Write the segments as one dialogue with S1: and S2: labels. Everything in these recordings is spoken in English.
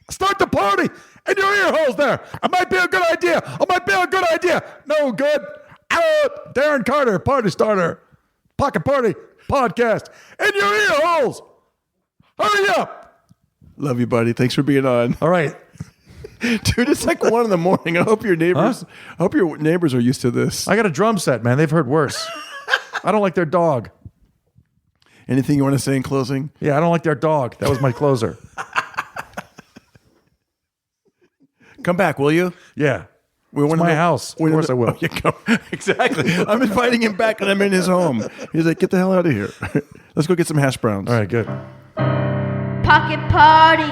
S1: Start the party in your ear holes there. It might be a good idea. It might be a good idea. No good. Out. Darren Carter, party starter. Pocket Party podcast in your ear holes. Hurry up.
S2: Love you, buddy. Thanks for being on.
S1: All right.
S2: Dude, it's like 1 a.m. I hope your neighbors are used to this.
S1: I got a drum set, man. They've heard worse. I don't like their dog.
S2: Anything you want to say in closing?
S1: Yeah, I don't like their dog. That was my closer.
S2: Come back, will you?
S1: Yeah. It's my house. Of course I will.
S2: Exactly. I'm inviting him back and I'm in his home. He's like, get the hell out of here. Let's go get some hash browns.
S1: All right, good.
S3: Pocket Party.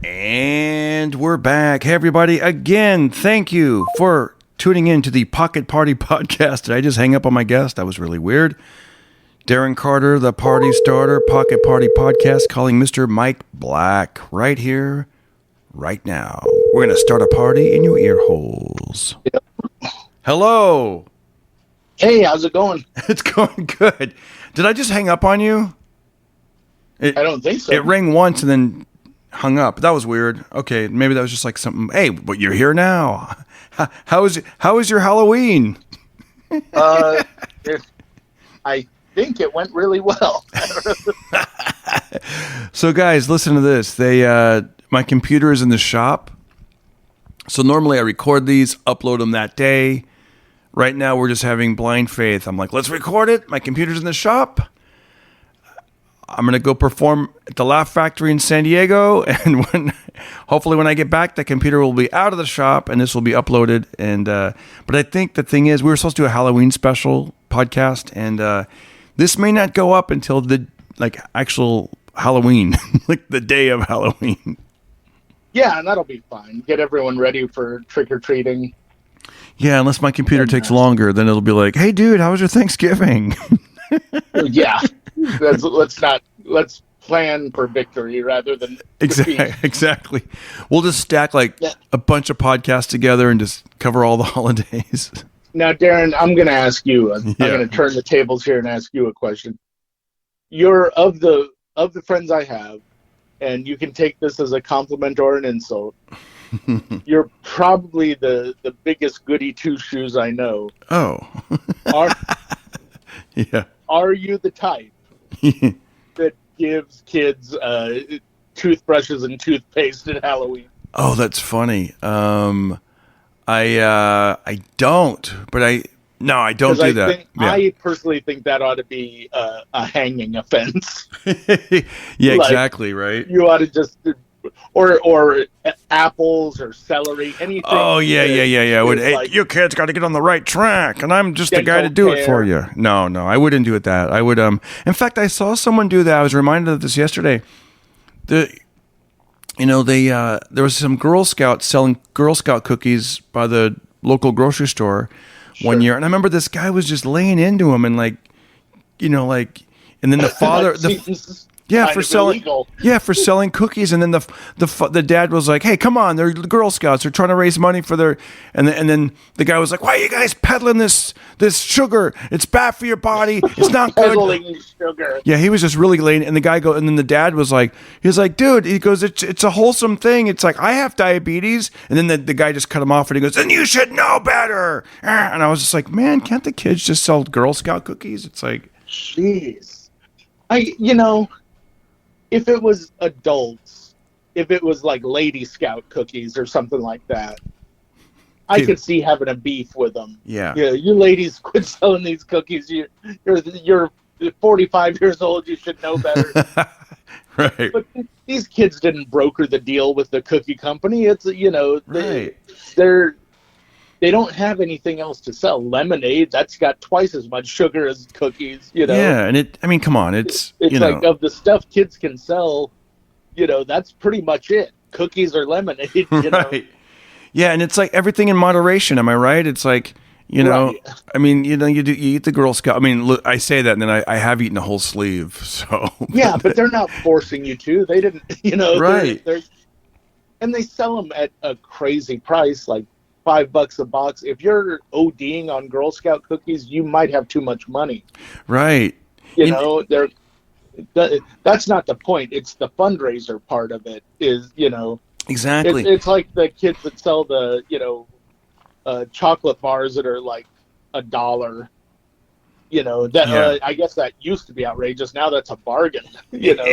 S2: And we're back. Hey, everybody. Again, thank you for tuning in to the Pocket Party podcast. Did I just hang up on my guest? That was really weird. Darren Carter, the party starter, Pocket Party podcast, calling Mr. Mike Black right here, right now. We're going to start a party in your ear holes.
S4: Yep.
S2: Hello.
S4: Hey, how's it going?
S2: It's going good. Did I just hang up on you?
S4: I don't think so.
S2: It rang once and then hung up. That was weird. Okay, maybe that was just like something. Hey, but you're here now. How was your Halloween?
S4: I think it went really well.
S2: So, guys, listen to this. My computer is in the shop. So normally I record these, upload them that day. Right now we're just having blind faith. I'm like, let's record it. My computer's in the shop. I'm going to go perform at the Laugh Factory in San Diego. And hopefully when I get back, the computer will be out of the shop and this will be uploaded. And but I think the thing is, we were supposed to do a Halloween special podcast. And this may not go up until the actual Halloween, like the day of Halloween.
S4: Yeah, and that'll be fine. Get everyone ready for trick-or-treating.
S2: Yeah, unless my computer takes longer, then it'll be like, hey, dude, how was your Thanksgiving?
S4: Yeah. Let's plan for victory rather than defeat.
S2: Exactly. We'll just stack a bunch of podcasts together and just cover all the holidays.
S4: Now, Darren, I'm going to ask you. I'm going to turn the tables here and ask you a question. You're of the friends I have, and you can take this as a compliment or an insult. You're probably the biggest goody two-shoes I know.
S2: Oh.
S4: Are you the type that gives kids toothbrushes and toothpaste at Halloween?
S2: Oh, that's funny. I don't, but I don't do that.
S4: I personally think that ought to be a hanging offense.
S2: Yeah, exactly, right?
S4: You ought to just, or apples or celery, anything.
S2: Oh, yeah. Hey, you kids got to get on the right track, and I'm just the guy to do it for you. No, I wouldn't do it that. I would, in fact, I saw someone do that. I was reminded of this yesterday. There was some Girl Scouts selling Girl Scout cookies by the local grocery store one year, and I remember this guy was just laying into him, and and then the father, for selling cookies, and then the dad was like, "Hey, come on, they're Girl Scouts. They're trying to raise money for their," and then the guy was like, "Why are you guys peddling this sugar? It's bad for your body. It's not good."
S4: Peddling sugar.
S2: Yeah, he was just really laying, and then the dad was like, dude, he goes, it's a wholesome thing. It's like, I have diabetes, and then the guy just cut him off, and he goes, then you should know better. And I was just like, man, can't the kids just sell Girl Scout cookies? It's like,
S4: jeez, if it was adults, if it was like Lady Scout cookies or something like that, I could see having a beef with them.
S2: Yeah.
S4: You ladies quit selling these cookies. You're 45 years old. You should know better.
S2: Right.
S4: But these kids didn't broker the deal with the cookie company. It's
S2: right.
S4: They don't have anything else to sell. Lemonade, that's got twice as much sugar as cookies.
S2: Yeah, and come on, it's
S4: like of the stuff kids can sell. That's pretty much it. Cookies or lemonade.
S2: Right. Yeah, and it's like everything in moderation. Am I right? It's like, right. I mean, you eat the Girl Scout. I mean, look, I say that, and then I have eaten a whole sleeve. So
S4: yeah, but they're not forcing you to. They didn't,
S2: right?
S4: And they sell them at a crazy price, like $5 a box. If you're ODing on Girl Scout cookies, you might have too much money.
S2: Right.
S4: They're That's not the point. It's the fundraiser part of it. Is
S2: Exactly.
S4: it's like the kids that sell the chocolate bars that are like $1. I guess that used to be outrageous. Now that's a bargain.
S2: Yeah.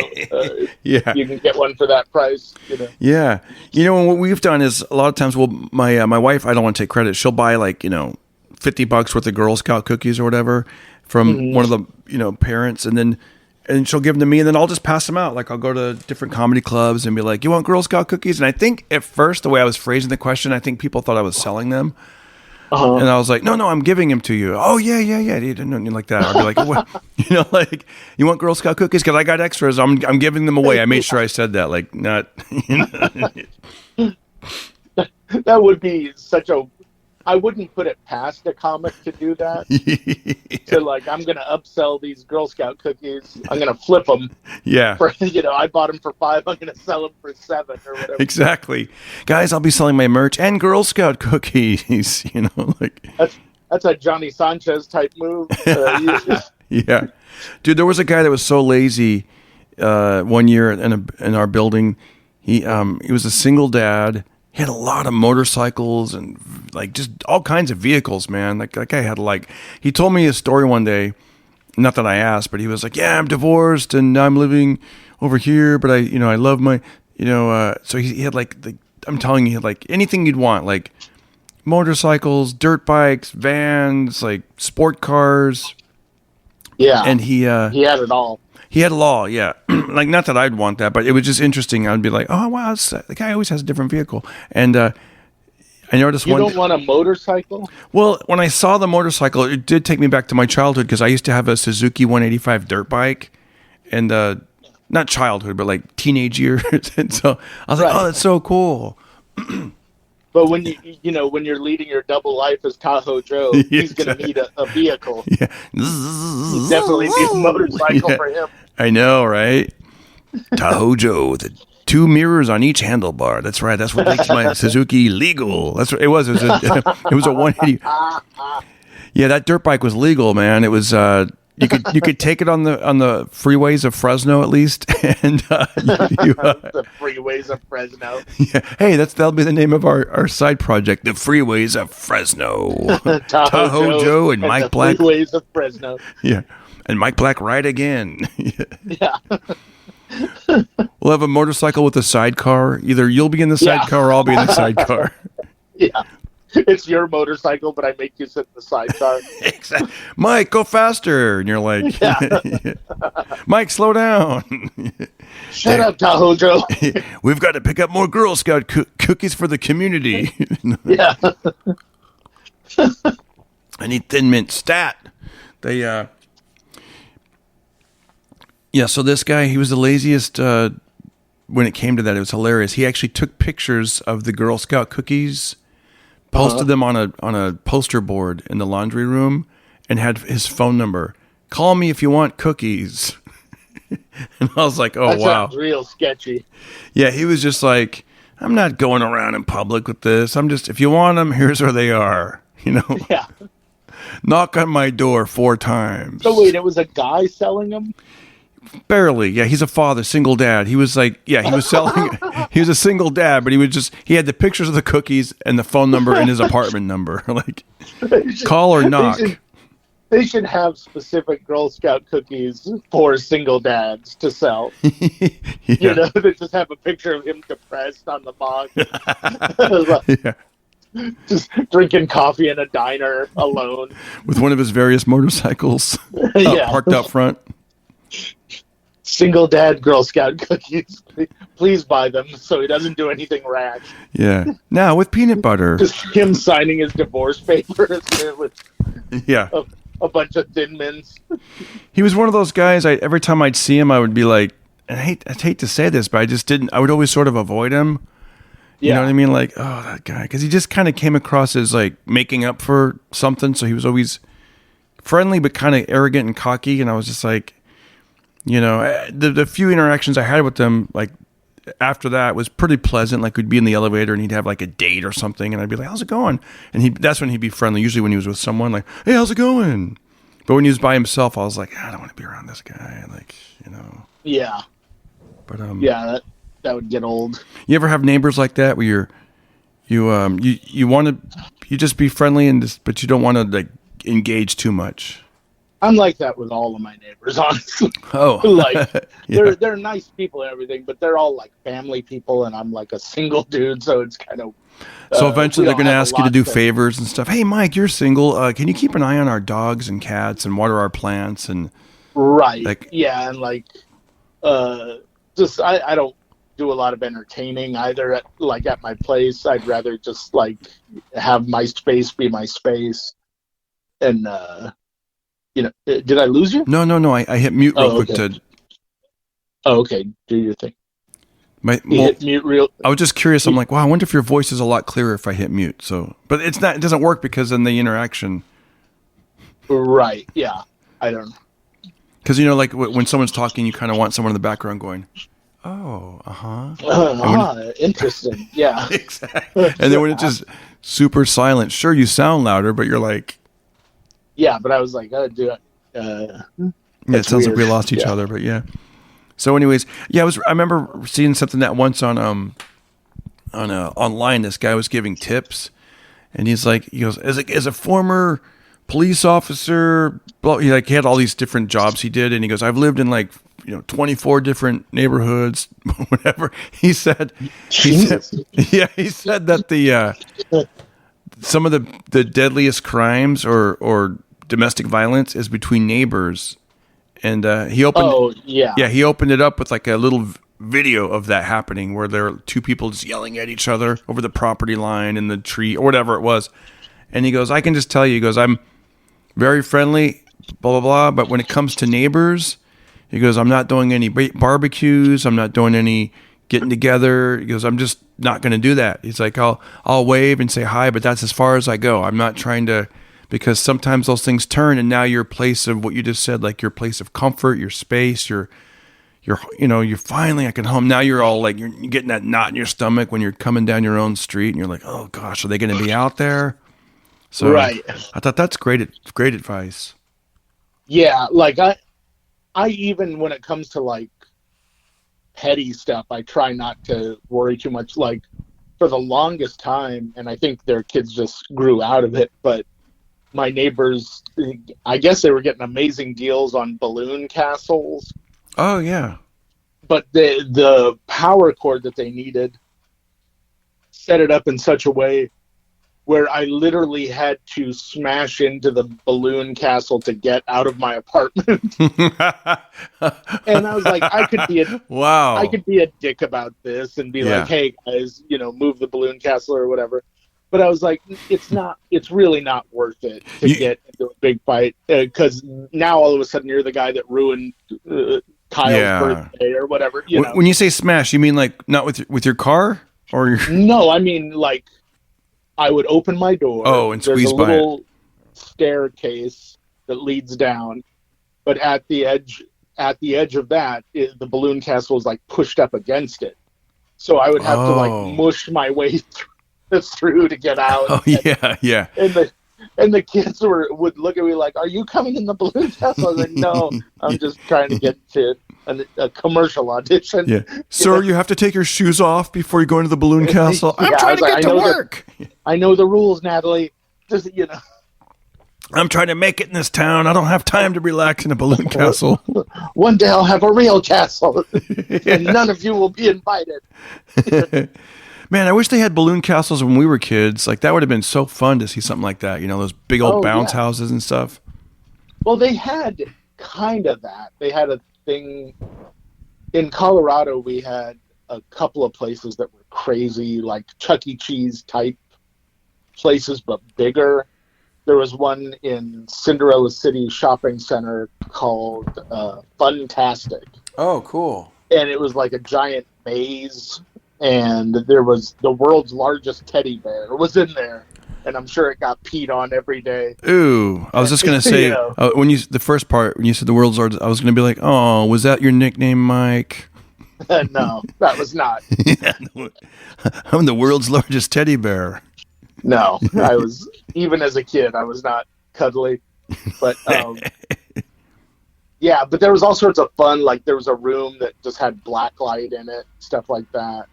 S4: You can get one for that price.
S2: Yeah. And what we've done is a lot of times, my wife, I don't want to take credit. She'll buy like, $50 worth of Girl Scout cookies or whatever from one of the, parents. And she'll give them to me, and then I'll just pass them out. Like I'll go to different comedy clubs and be like, "You want Girl Scout cookies?" And I think at first, the way I was phrasing the question, I think people thought I was selling them. Uh-huh. And I was like, no, I'm giving them to you. Oh, yeah. You didn't like that. I'd be like, what? Like, you want Girl Scout cookies? Because I got extras. I'm giving them away. I made sure I said that. Like, not.
S4: That would be I wouldn't put it past a comic to do that. So, like, I'm going to upsell these Girl Scout cookies. I'm going to flip them.
S2: Yeah.
S4: I bought them for $5. I'm going to sell them for $7 or whatever.
S2: Exactly. Guys, I'll be selling my merch and Girl Scout cookies. Like
S4: that's a Johnny Sanchez type move.
S2: Yeah. Dude, there was a guy that was so lazy one year in our building. He was a single dad. He had a lot of motorcycles and like just all kinds of vehicles, man. Like that guy had he told me a story one day, not that I asked, but he was like, "Yeah, I'm divorced and I'm living over here, but I love my, so he had I'm telling you, he had like anything you'd want, like motorcycles, dirt bikes, vans, like sport cars."
S4: Yeah.
S2: And he
S4: had it all.
S2: He had a law, yeah. Like, not that I'd want that, but it was just interesting. I'd be like, oh, wow, the guy always has a different vehicle. And I noticed
S4: You don't want a motorcycle?
S2: Well, when I saw the motorcycle, it did take me back to my childhood because I used to have a Suzuki 185 dirt bike. And not childhood, but like teenage years. And so I was like, oh, that's so cool.
S4: But when when you're leading your double life as Tahoe Joe, he's going to need a vehicle.
S2: Yeah.
S4: He definitely needs a motorcycle for him.
S2: I know, right? Tahoe Joe with 2 mirrors on each handlebar. That's right. That's what makes my Suzuki legal. That's what it was. It was a 180. Yeah, that dirt bike was legal, man. It was. You could take it on the freeways of Fresno at least, and
S4: the freeways of Fresno.
S2: Yeah, hey, that'll be the name of our side project, the freeways of Fresno. Tahoe Joe and Mike Black.
S4: Freeways of Fresno.
S2: Yeah, and Mike Black ride again.
S4: Yeah.
S2: We'll have a motorcycle with a sidecar. Either you'll be in the sidecar or I'll be in the sidecar.
S4: Yeah. It's your motorcycle, but I make you sit in the sidecar.
S2: Exactly. Mike, go faster. And you're like, Mike, slow down.
S4: Shut up, Tahoe Joe.
S2: We've got to pick up more Girl Scout cookies for the community.
S4: Yeah.
S2: I need Thin Mint stat. So this guy, he was the laziest when it came to that. It was hilarious. He actually took pictures of the Girl Scout cookies, posted them on a poster board in the laundry room, and had his phone number. Call me if you want cookies. And I was like, oh,
S4: that
S2: wow.
S4: Sounds real sketchy.
S2: Yeah, he was just like, I'm not going around in public with this. I'm just, if you want them, here's where they are.
S4: Yeah.
S2: Knock on my door 4 times.
S4: So wait, it was a guy selling them?
S2: Barely. Yeah, he's a father, single dad. He was like, he was selling, he was a single dad, but he had the pictures of the cookies and the phone number and his apartment number. Like, call or knock.
S4: They should have specific Girl Scout cookies for single dads to sell.
S2: Yeah.
S4: They just have a picture of him depressed on the box.
S2: Yeah.
S4: Just drinking coffee in a diner alone.
S2: With one of his various motorcycles parked out front.
S4: Single dad Girl Scout cookies. Please buy them so he doesn't do anything rash.
S2: Yeah. Now with peanut butter.
S4: Just him signing his divorce papers with a bunch of Thin Mints. He
S2: was one of those guys, every time I'd see him, I would be like, I'd hate to say this, but I just didn't. I would always sort of avoid him. You know what I mean? Like, oh, that guy. Because he just kind of came across as like making up for something. So he was always friendly, but kind of arrogant and cocky. And I was just like, the few interactions I had with him, like after that, was pretty pleasant. Like we'd be in the elevator and he'd have like a date or something. And I'd be like, how's it going? And that's when he'd be friendly. Usually when he was with someone, like, hey, how's it going? But when he was by himself, I was like, I don't want to be around this guy. Like, you know.
S4: Yeah.
S2: But
S4: yeah, that would get old.
S2: You ever have neighbors like that where you want to just be friendly but you don't want to like engage too much?
S4: I'm like that with all of my neighbors, honestly.
S2: Oh,
S4: like
S2: yeah.
S4: they're nice people and everything, but they're all like family people, and I'm like a single dude, so it's kind of.
S2: So eventually they're going to
S4: have a
S2: ask you to
S4: lot
S2: do favors and stuff. Hey, Mike, you're single. Can you keep an eye on our dogs and cats and water our plants and
S4: Right.
S2: like
S4: Yeah, and like, just I don't do a lot of entertaining either at my place. I'd rather just like have my space be my space, and did I lose you?
S2: No. I hit mute real quick
S4: okay.
S2: to.
S4: Oh, okay. Do your thing.
S2: You
S4: hit mute real.
S2: I was just curious. I'm like, wow, I wonder if your voice is a lot clearer if I hit mute. So, but it's not. It doesn't work because in the interaction.
S4: Right. Yeah. I don't know.
S2: Because like when someone's talking, you kind of want someone in the background going, "Oh,
S4: interesting." Yeah.
S2: Exactly. And then when it's just super silent, sure, you sound louder, but you're like,
S4: yeah. But I was like, I do it.
S2: Yeah, it sounds like we lost each other, but yeah. So, anyways, yeah, I remember seeing something that once on online. This guy was giving tips, and he goes, as a former police officer, he had all these different jobs he did, and he goes, I've lived in 24 different neighborhoods, whatever. He said that the some of the deadliest crimes or domestic violence is between neighbors. And he opened. He opened it up with like a little video of that happening, where there are two people just yelling at each other over the property line and the tree or whatever it was. And he goes, "I can just tell you," he goes, "I'm very friendly, blah blah blah. But when it comes to neighbors," he goes, "I'm not doing any barbecues. I'm not doing any getting together." He goes, "I'm just not going to do that." He's like, "I'll wave and say hi, but that's as far as I go. I'm not trying to." Because sometimes those things turn, and now your place of what you just said, like your place of comfort, your space, you're finally like at home. Now you're all like, you're getting that knot in your stomach when you're coming down your own street, and you're like, oh gosh, are they going to be out there? So
S4: right.
S2: I thought that's great advice.
S4: Yeah, like I even when it comes to like petty stuff, I try not to worry too much. Like for the longest time, and I think their kids just grew out of it, but my neighbors, I guess they were getting amazing deals on balloon castles.
S2: Oh yeah.
S4: But the power cord that they needed set it up in such a way where I literally had to smash into the balloon castle to get out of my apartment. And I was like, I could be a dick about this and be like, hey guys, move the balloon castle or whatever. But I was like, it's really not worth it to get into a big fight, because now all of a sudden you're the guy that ruined Kyle's birthday or whatever.
S2: When you say smash, you mean like not with your car or your...
S4: No, I mean like I would open my door.
S2: Oh, and squeeze by it. There's a little
S4: staircase that leads down, but at the edge of that, the balloon castle is like pushed up against it. So I would have to like mush my way through to get out.
S2: Oh yeah.
S4: And the kids would look at me like, "Are you coming in the balloon castle?" I was like, "No, I'm just trying to get to a commercial audition."
S2: Yeah, sir, you have to take your shoes off before you go into the balloon castle. I'm trying to get to work.
S4: I know the rules, Natalie. Just
S2: I'm trying to make it in this town. I don't have time to relax in a balloon castle.
S4: One day I'll have a real castle, and none of you will be invited.
S2: Man, I wish they had balloon castles when we were kids. Like, that would have been so fun to see something like that. Those big old bounce houses and stuff.
S4: Well, they had kind of that. They had a thing in Colorado. We had a couple of places that were crazy, like Chuck E. Cheese type places, but bigger. There was one in Cinderella City Shopping Center called Funtastic.
S2: Oh, cool.
S4: And it was like a giant maze. And there was the world's largest teddy bear was in there, and I'm sure it got peed on every day.
S2: Ooh, I was just gonna say when you the first part when you said the world's largest, I was gonna be like, oh, was that your nickname, Mike?
S4: No, that was not.
S2: I'm the world's largest teddy bear.
S4: No, I was even as a kid, I was not cuddly, but Yeah, but there was all sorts of fun. Like there was a room that just had black light in it, stuff like that.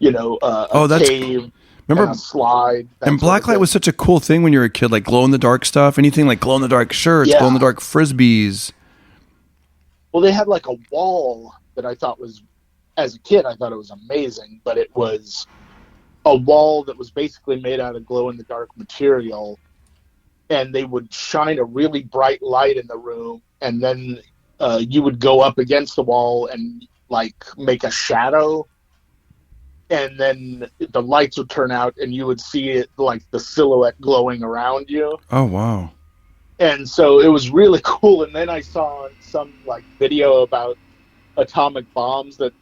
S4: A cave,
S2: remember,
S4: and a slide.
S2: And blacklight was such a cool thing when you were a kid, like glow in the dark stuff, anything like glow in the dark shirts, glow in the dark frisbees.
S4: Well, they had like a wall that I thought was, as a kid, I thought it was amazing, but it was a wall that was basically made out of glow in the dark material, and they would shine a really bright light in the room, and then you would go up against the wall and like make a shadow, and then the lights would turn out and you would see it like the silhouette glowing around you.
S2: Oh, wow.
S4: And so it was really cool. And then I saw some like video about atomic bombs that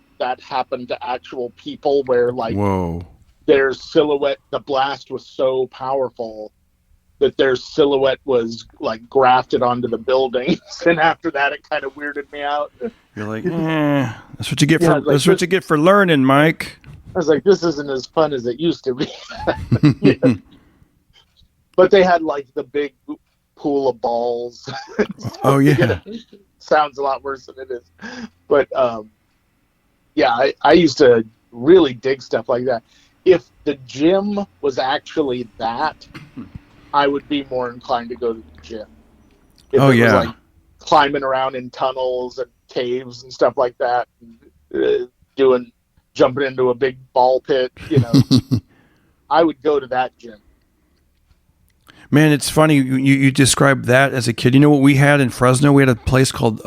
S4: happened to actual people where like their silhouette, the blast was so powerful that their silhouette was like grafted onto the buildings. And after that, it kind of weirded me out.
S2: You're like, that's what you get that's what you get for learning, Mike.
S4: I was like, this isn't as fun as it used to be. Yeah. But they had like the big pool of balls.
S2: Oh yeah.
S4: Sounds a lot worse than it is. But I used to really dig stuff like that. If the gym was actually that, I would be more inclined to go to the gym. If it was like climbing around in tunnels and caves and stuff like that, and, jumping into a big ball pit, I would go to that gym.
S2: Man, it's funny you described that as a kid. You know what we had in Fresno? We had a place called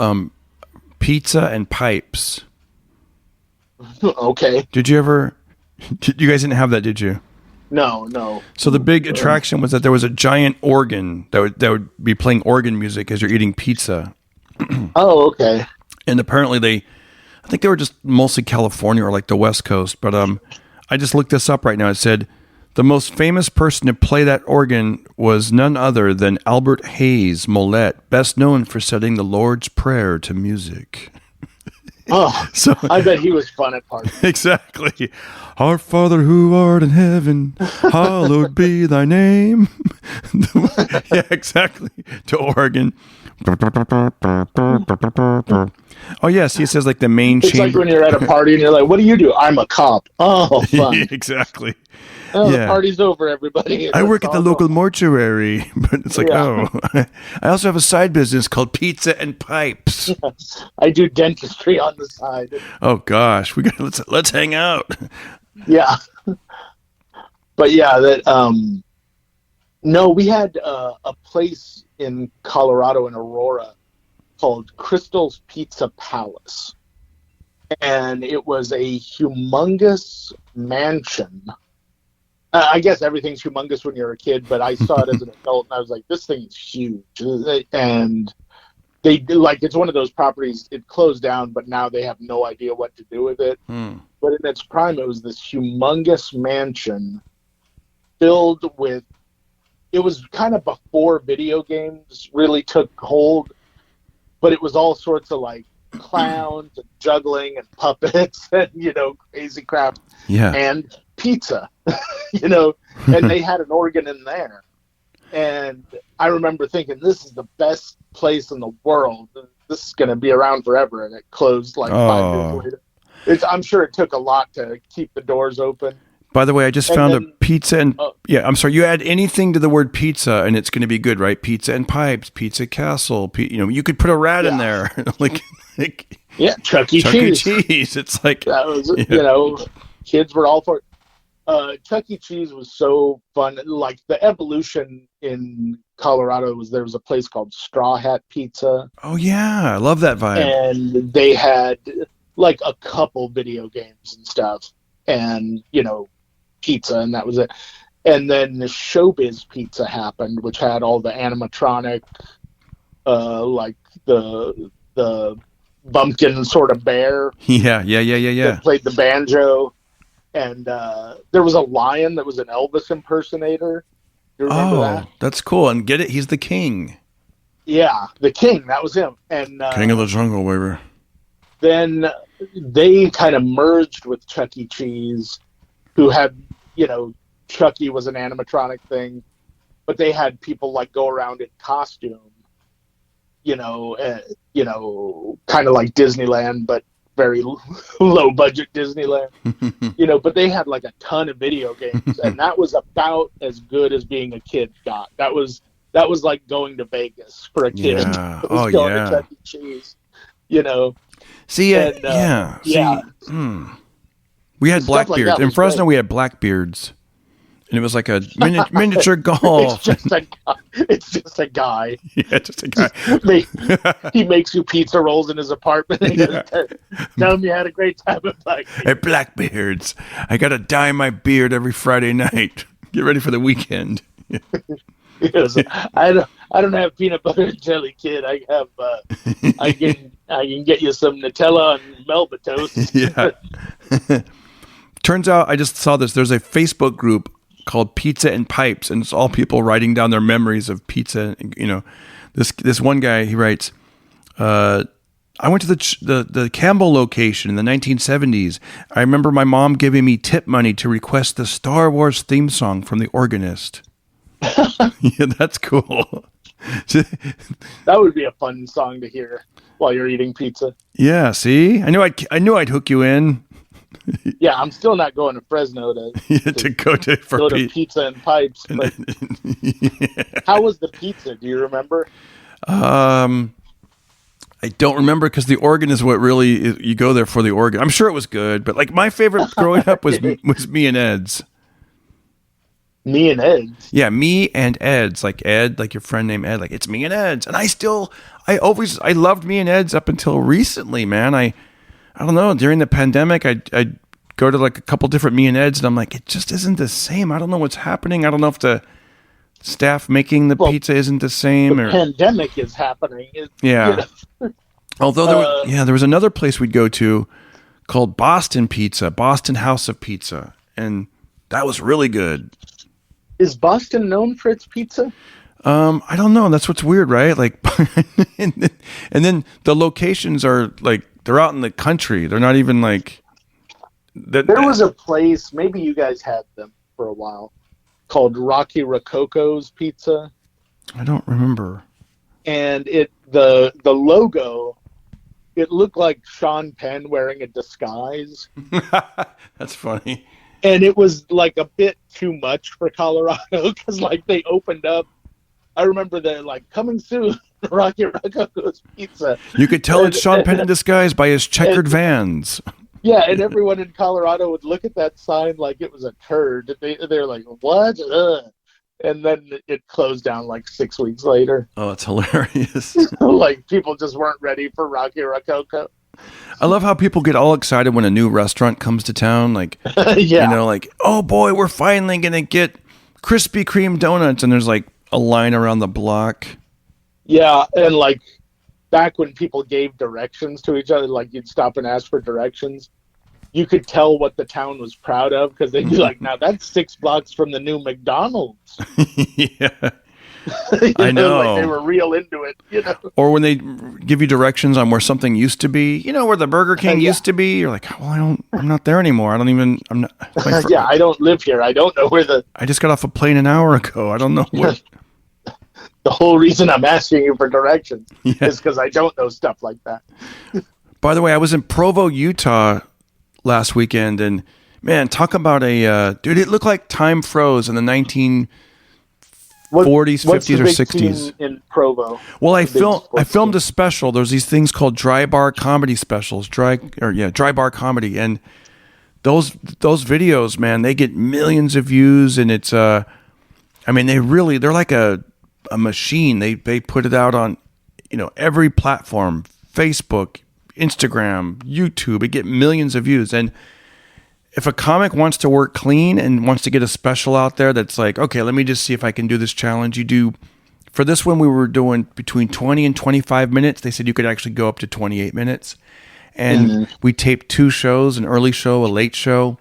S2: Pizza and Pipes.
S4: Okay.
S2: You guys didn't have that, did you?
S4: No.
S2: So the big attraction was that there was a giant organ that would be playing organ music as you're eating pizza.
S4: Oh, okay.
S2: And apparently I think they were just mostly California or like the West Coast. But I just looked this up right now. It said the most famous person to play that organ was none other than Albert Hayes Mollett, best known for setting the Lord's Prayer to music.
S4: Oh, so I bet he was fun at parties.
S2: Exactly. Our Father who art in heaven, hallowed be thy name. Yeah, exactly. To organ. Oh, yes. He says like the main chamber.
S4: It's like when you're at a party and you're like, what do you do? I'm a cop. Oh, fun.
S2: Exactly.
S4: Oh, the party's over, everybody.
S2: I work at the local mortuary, but it's like, I also have a side business called Pizza and Pipes.
S4: I do dentistry on the side.
S2: Oh gosh, let's hang out.
S4: Yeah, but we had a place in Colorado in Aurora called Crystal's Pizza Palace, and it was a humongous mansion. I guess everything's humongous when you're a kid, but I saw it as an adult, and I was like, this thing is huge. And it's one of those properties, it closed down, but now they have no idea what to do with it. But in its prime, it was this humongous mansion filled with, it was kind of before video games really took hold, but it was all sorts of like clowns and juggling and puppets and, crazy crap.
S2: Yeah.
S4: And pizza, and they had an organ in there. And I remember thinking, this is the best place in the world. This is going to be around forever. And it closed like 5 years later. I'm sure it took a lot to keep the doors open.
S2: By the way, I just found a pizza and I'm sorry. You add anything to the word pizza and it's going to be good, right? Pizza and Pipes, Pizza Castle. You could put a rat in there,
S4: Chuck E.
S2: Cheese. It's like
S4: that was, kids were all for it. Chuck E. Cheese was so fun. Like the evolution in Colorado there was a place called Straw Hat Pizza.
S2: Oh yeah, I love that vibe.
S4: And they had like a couple video games and stuff, and pizza, and that was it. And then the Showbiz Pizza happened, which had all the animatronic, like the bumpkin sort of bear.
S2: Yeah.
S4: That played the banjo. And there was a lion that was an Elvis impersonator. You remember that?
S2: That's cool. And get it? He's the king.
S4: Yeah, the king. That was him. And
S2: King of the Jungle, baby.
S4: Then they kind of merged with Chuck E. Cheese, who had, Chucky was an animatronic thing, but they had people like go around in costume. kind of like Disneyland, but very low budget Disneyland. But they had like a ton of video games, and that was about as good as being a kid got. That was like going to Vegas for a kid.
S2: Yeah.
S4: It was going to Chuck E. Cheese.
S2: See,
S4: And,
S2: See, we had
S4: Stuff like
S2: Blackbeards.
S4: that
S2: In
S4: was
S2: Fresno,
S4: great.
S2: we had Blackbeards. And it was like a miniature golf.
S4: It's just a guy.
S2: Yeah, just a guy.
S4: He makes you pizza rolls in his apartment. And tell him you had a great time at Blackbeard.
S2: Hey, Blackbeards, I got to dye my beard every Friday night. Get ready for the weekend.
S4: He goes, I don't have peanut butter and jelly, kid. I have I can get you some Nutella and Melba toast.
S2: Yeah. Turns out I just saw this. There's a Facebook group called Pizza and Pipes, and it's all people writing down their memories of pizza. This one guy, he writes, I went to the Campbell location in the 1970s. I remember my mom giving me tip money to request the Star Wars theme song from the organist. Yeah, that's cool.
S4: That would be a fun song to hear while you're eating pizza.
S2: Yeah, see? I knew I'd hook you in.
S4: Yeah, I'm still not going to Fresno to
S2: go to
S4: Pizza and Pipes. But how was the pizza? Do you remember?
S2: I don't remember because the organ is what really you go there for the organ. I'm sure it was good, but like my favorite growing up was Me and Ed's.
S4: Me and Ed's.
S2: Yeah, Me and Ed's, like Ed, like your friend named Ed. Like it's Me and Ed's, and I loved Me and Ed's up until recently, man. I don't know. During the pandemic, I'd go to like a couple different Me and Ed's, and I'm like, it just isn't the same. I don't know what's happening. I don't know if the staff making the pizza isn't the same.
S4: The pandemic is happening.
S2: Yeah. Although there was another place we'd go to called Boston Pizza, Boston House of Pizza, and that was really good.
S4: Is Boston known for its pizza?
S2: I don't know. That's what's weird, right? Like, and then the locations are like they're out in the country. They're not even like. There
S4: was a place. Maybe you guys had them for a while, called Rocky Rococo's Pizza.
S2: I don't remember.
S4: And the logo, it looked like Sean Penn wearing a disguise.
S2: That's funny.
S4: And it was like a bit too much for Colorado because like they opened up. I remember they're like coming soon, Rocky Rococo's Pizza.
S2: You could tell it's Sean Penn in disguise by his checkered Vans.
S4: Yeah, and everyone in Colorado would look at that sign like it was a turd. They're like, what? Ugh. And then it closed down like 6 weeks later.
S2: Oh, that's hilarious.
S4: Like people just weren't ready for Rocky Rococo.
S2: I love how people get all excited when a new restaurant comes to town. Like,
S4: yeah.
S2: Like, oh boy, we're finally going to get Krispy Kreme donuts. And there's like a line around the block.
S4: Yeah. And like back when people gave directions to each other, like you'd stop and ask for directions, you could tell what the town was proud of because they'd be like, now that's 6 blocks from the new McDonald's.
S2: Yeah. I know.
S4: Like they were real into it,
S2: Or when they give you directions on where something used to be, where the Burger King used to be, you're like, well, I'm not there anymore.
S4: Yeah, I don't live here. I don't know where
S2: I just got off a plane an hour ago. I don't know where.
S4: The whole reason I'm asking you for directions is because I don't know stuff like that.
S2: By the way, I was in Provo, Utah last weekend, and man, talk about dude, it looked like time froze in the 1940s, 50s, or 60s.
S4: In Provo.
S2: Well, I filmed a special. There's these things called dry bar comedy specials, dry bar comedy, and those videos, man, they get millions of views, and it's they're like a machine. They put it out on every platform, Facebook, Instagram, YouTube. It get millions of views, and if a comic wants to work clean and wants to get a special out there that's like, okay, let me just see if I can do this challenge. You do, for this one, we were doing between 20 and 25 minutes. They said you could actually go up to 28 minutes. And we taped 2 shows, an early show, a late show,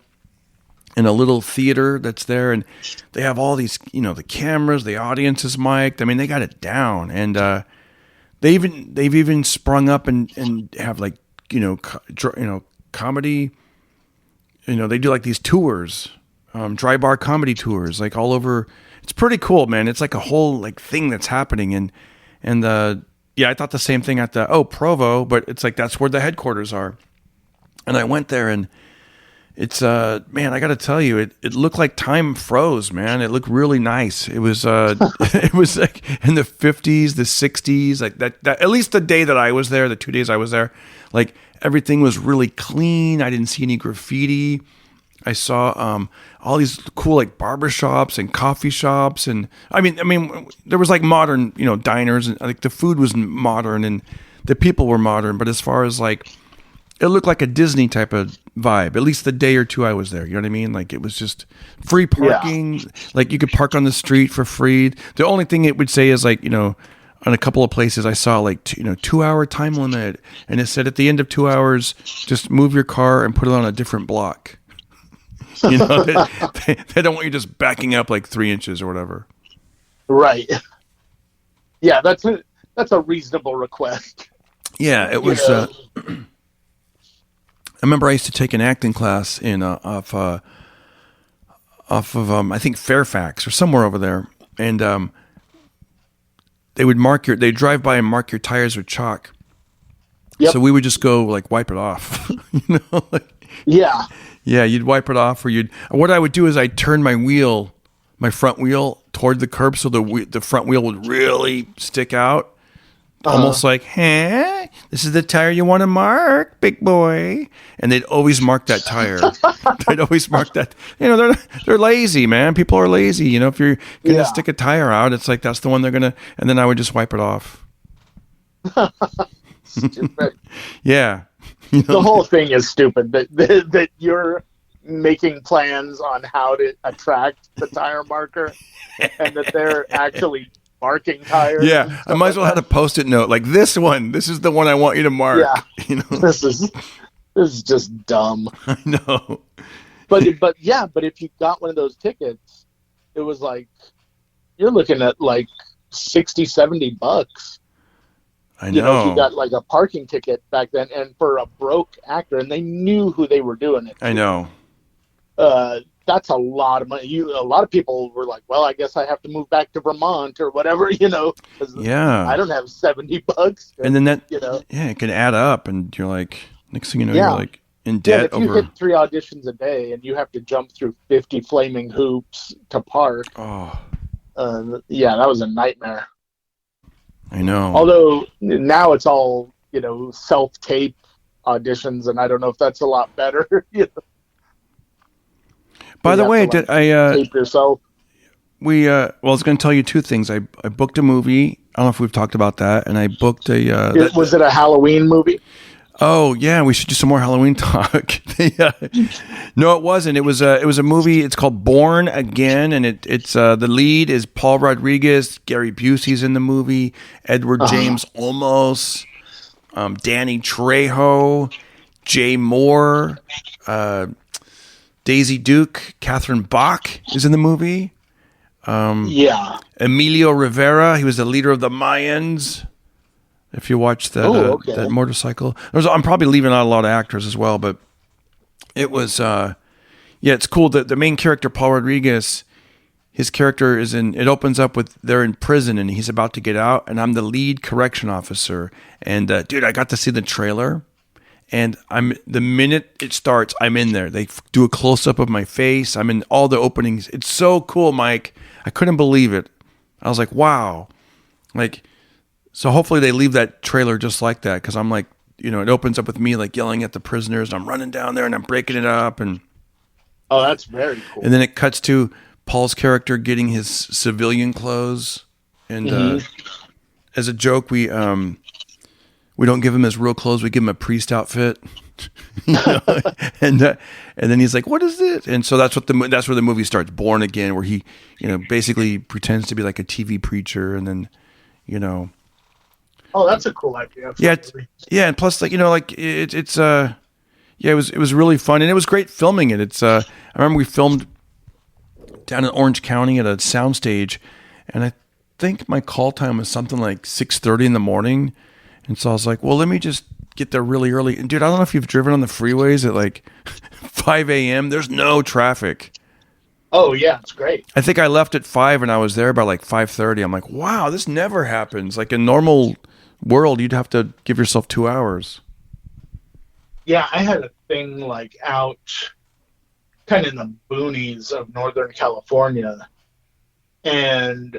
S2: in a little theater that's there. And they have all these, the cameras, the audience is mic'd. I mean, they got it down. And they've even sprung up and have like, comedy. They do like these tours, dry bar comedy tours, like all over. It's pretty cool, man. It's like a whole like thing that's happening, and I thought the same thing at the Provo, but it's like that's where the headquarters are. And I went there, and it's man, I got to tell you, it looked like time froze, man. It looked really nice. It was it was like in the 50s, the 60s, like that. At least the day that I was there, the 2 days I was there, like everything was really clean. I didn't see any graffiti. I saw all these cool like barbershops and coffee shops, and I mean there was like modern, diners, and like the food was modern and the people were modern, but as far as like it looked like a Disney type of vibe, at least the day or two I was there. You know what I mean? Like it was just free parking. Yeah. Like you could park on the street for free. The only thing it would say is like, on a couple of places I saw like, 2-hour time limit. And it said at the end of 2 hours, just move your car and put it on a different block. They don't want you just backing up like 3 inches or whatever.
S4: Right. Yeah, that's a reasonable request.
S2: Yeah, it was. I remember I used to take an acting class in off of I think Fairfax or somewhere over there, and they'd drive by and mark your tires with chalk. Yep. So we would just go like wipe it off,
S4: Yeah.
S2: Yeah, you'd wipe it off, or what I would do is I'd turn my front wheel toward the curb so the front wheel would really stick out. Almost like, hey, this is the tire you want to mark, big boy. And they'd always mark that tire. They'd always mark that. They're lazy, man. People are lazy. If you're going to stick a tire out, it's like that's the one they're going to, and then I would just wipe it off.
S4: Stupid.
S2: Yeah.
S4: The whole thing is stupid that you're making plans on how to attract the tire marker and that they're actually marking tires.
S2: Yeah, I might as well have a Post-it note like this one. This is the one I want you to mark.
S4: Yeah, this is just dumb.
S2: I know.
S4: But if you got one of those tickets, it was like you're looking at like $60-$70.
S2: I know.
S4: If you got like a parking ticket back then, and for a broke actor, and they knew who they were doing it.
S2: I know.
S4: That's a lot of money. A lot of people were like, well, I guess I have to move back to Vermont or whatever,
S2: Yeah.
S4: I don't have $70.
S2: And then that, it can add up, and you're like, next thing you know, you're like in debt
S4: if you hit 3 auditions a day and you have to jump through 50 flaming hoops to park.
S2: Oh.
S4: That was a nightmare.
S2: I know.
S4: Although now it's all, self-tape auditions, and I don't know if that's a lot better.
S2: By the way, did I
S4: tape yourself?
S2: I was going to tell you two things. I booked a movie. I don't know if we've talked about that, and I booked a.
S4: Was it a Halloween movie?
S2: Oh yeah, we should do some more Halloween talk. No, it wasn't. It was a movie. It's called Born Again, and it's the lead is Paul Rodriguez. Gary Busey's in the movie. Edward James Olmos, Danny Trejo, Jay Moore, Daisy Duke, Catherine Bach is in the movie. Emilio Rivera, he was the leader of the Mayans. If you watch that that motorcycle, I'm probably leaving out a lot of actors as well, but it was it's cool that the main character Paul Rodriguez, his character it opens up with they're in prison and he's about to get out, and I'm the lead correction officer, and dude, I got to see the trailer, and the minute it starts, I'm in there. They do a close up of my face. I'm in all the openings. It's so cool, Mike. I couldn't believe it. I was like, wow, like. So hopefully they leave that trailer just like that, because I'm like, it opens up with me like yelling at the prisoners, and I'm running down there and I'm breaking it up, and
S4: that's very cool.
S2: And then it cuts to Paul's character getting his civilian clothes, and as a joke, we don't give him his real clothes, we give him a priest outfit, and then he's like, "What is this?" And so that's where the movie starts, Born Again, where he basically pretends to be like a TV preacher, and then
S4: Oh, that's a cool idea.
S2: And plus, like it was really fun, and it was great filming it. I remember we filmed down in Orange County at a soundstage, and I think my call time was something like 6:30 in the morning, and so I was like, well, let me just get there really early. And dude, I don't know if you've driven on the freeways at like 5 a.m. There's no traffic.
S4: Oh yeah, it's great.
S2: I think I left at 5 and I was there by like 5:30. I'm like, wow, this never happens. Like a normal world, you'd have to give yourself 2 hours.
S4: Yeah, I had a thing like out kind of in the boonies of Northern California, and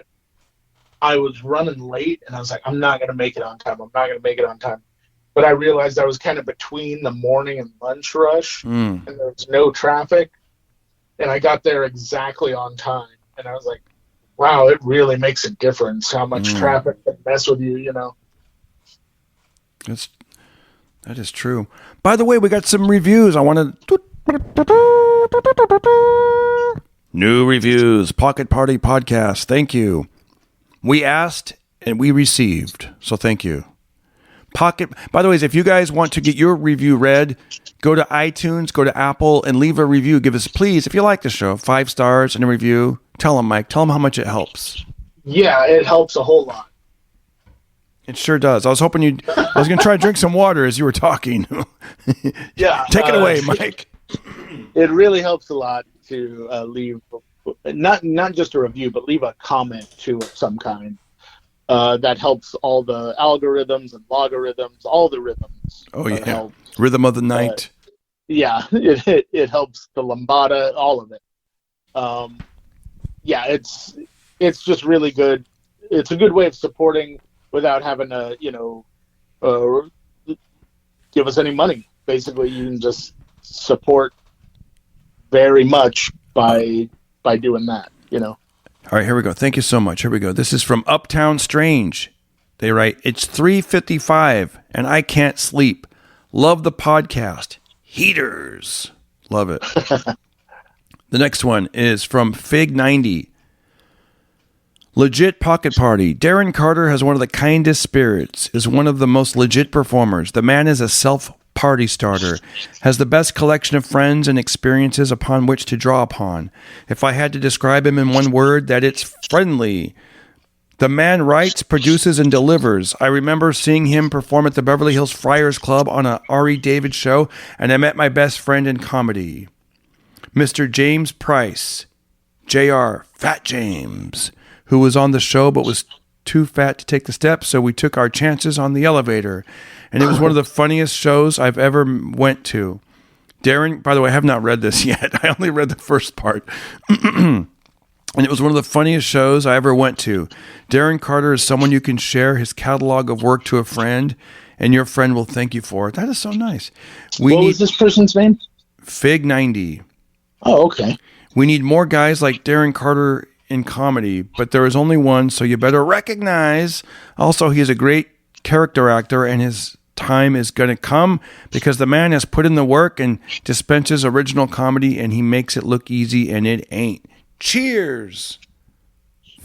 S4: I was running late, and I was like, I'm not going to make it on time. I'm not going to make it on time. But I realized I was kind of between the morning and lunch rush, and there was no traffic, and I got there exactly on time. And I was like, wow, it really makes a difference how much traffic can mess with you, you know?
S2: That is true. By the way, we got some reviews. I want to... New reviews. Pocket Party Podcast. Thank you. We asked and we received. So thank you. By the way, if you guys want to get your review read, go to iTunes, go to Apple, and leave a review. Give us, please, if you like the show, 5 stars and a review. Tell them, Mike. Tell them how much it helps.
S4: Yeah, it helps a whole lot.
S2: It sure does. I was hoping I was going to try to drink some water as you were talking.
S4: Yeah.
S2: Take it away, Mike.
S4: It really helps a lot to leave, not just a review, but leave a comment too of some kind. That helps all the algorithms and logarithms, all the rhythms.
S2: Oh, yeah. Help. Rhythm of the night.
S4: Yeah, it helps the lambada, all of it. Yeah, it's just really good. It's a good way of supporting without having to, give us any money. Basically, you can just support very much by doing that, All
S2: right, here we go. Thank you so much. Here we go. This is from Uptown Strange. They write, it's 3:55 and I can't sleep. Love the podcast. Heaters. Love it. The next one is from Fig90. Legit Pocket Party. Darren Carter has one of the kindest spirits, is one of the most legit performers. The man is a self-party starter, has the best collection of friends and experiences upon which to draw upon. If I had to describe him in one word, that it's friendly. The man writes, produces, and delivers. I remember seeing him perform at the Beverly Hills Friars Club on a R.E. David show, and I met my best friend in comedy, Mr. James Price, Jr., Fat James, who was on the show but was too fat to take the steps, so we took our chances on the elevator. And it was one of the funniest shows I've ever went to. Darren, by the way, I have not read this yet. I only read the first part. And it was one of the funniest shows I ever went to. Darren Carter is someone you can share his catalog of work to a friend, and your friend will thank you for it. That is so nice.
S4: What was this person's name?
S2: Fig90.
S4: Oh, okay.
S2: We need more guys like Darren Carter in comedy, but there is only one, so you better recognize. Also, he is a great character actor, and his time is going to come because the man has put in the work and dispenses original comedy, and he makes it look easy, and it ain't. Cheers.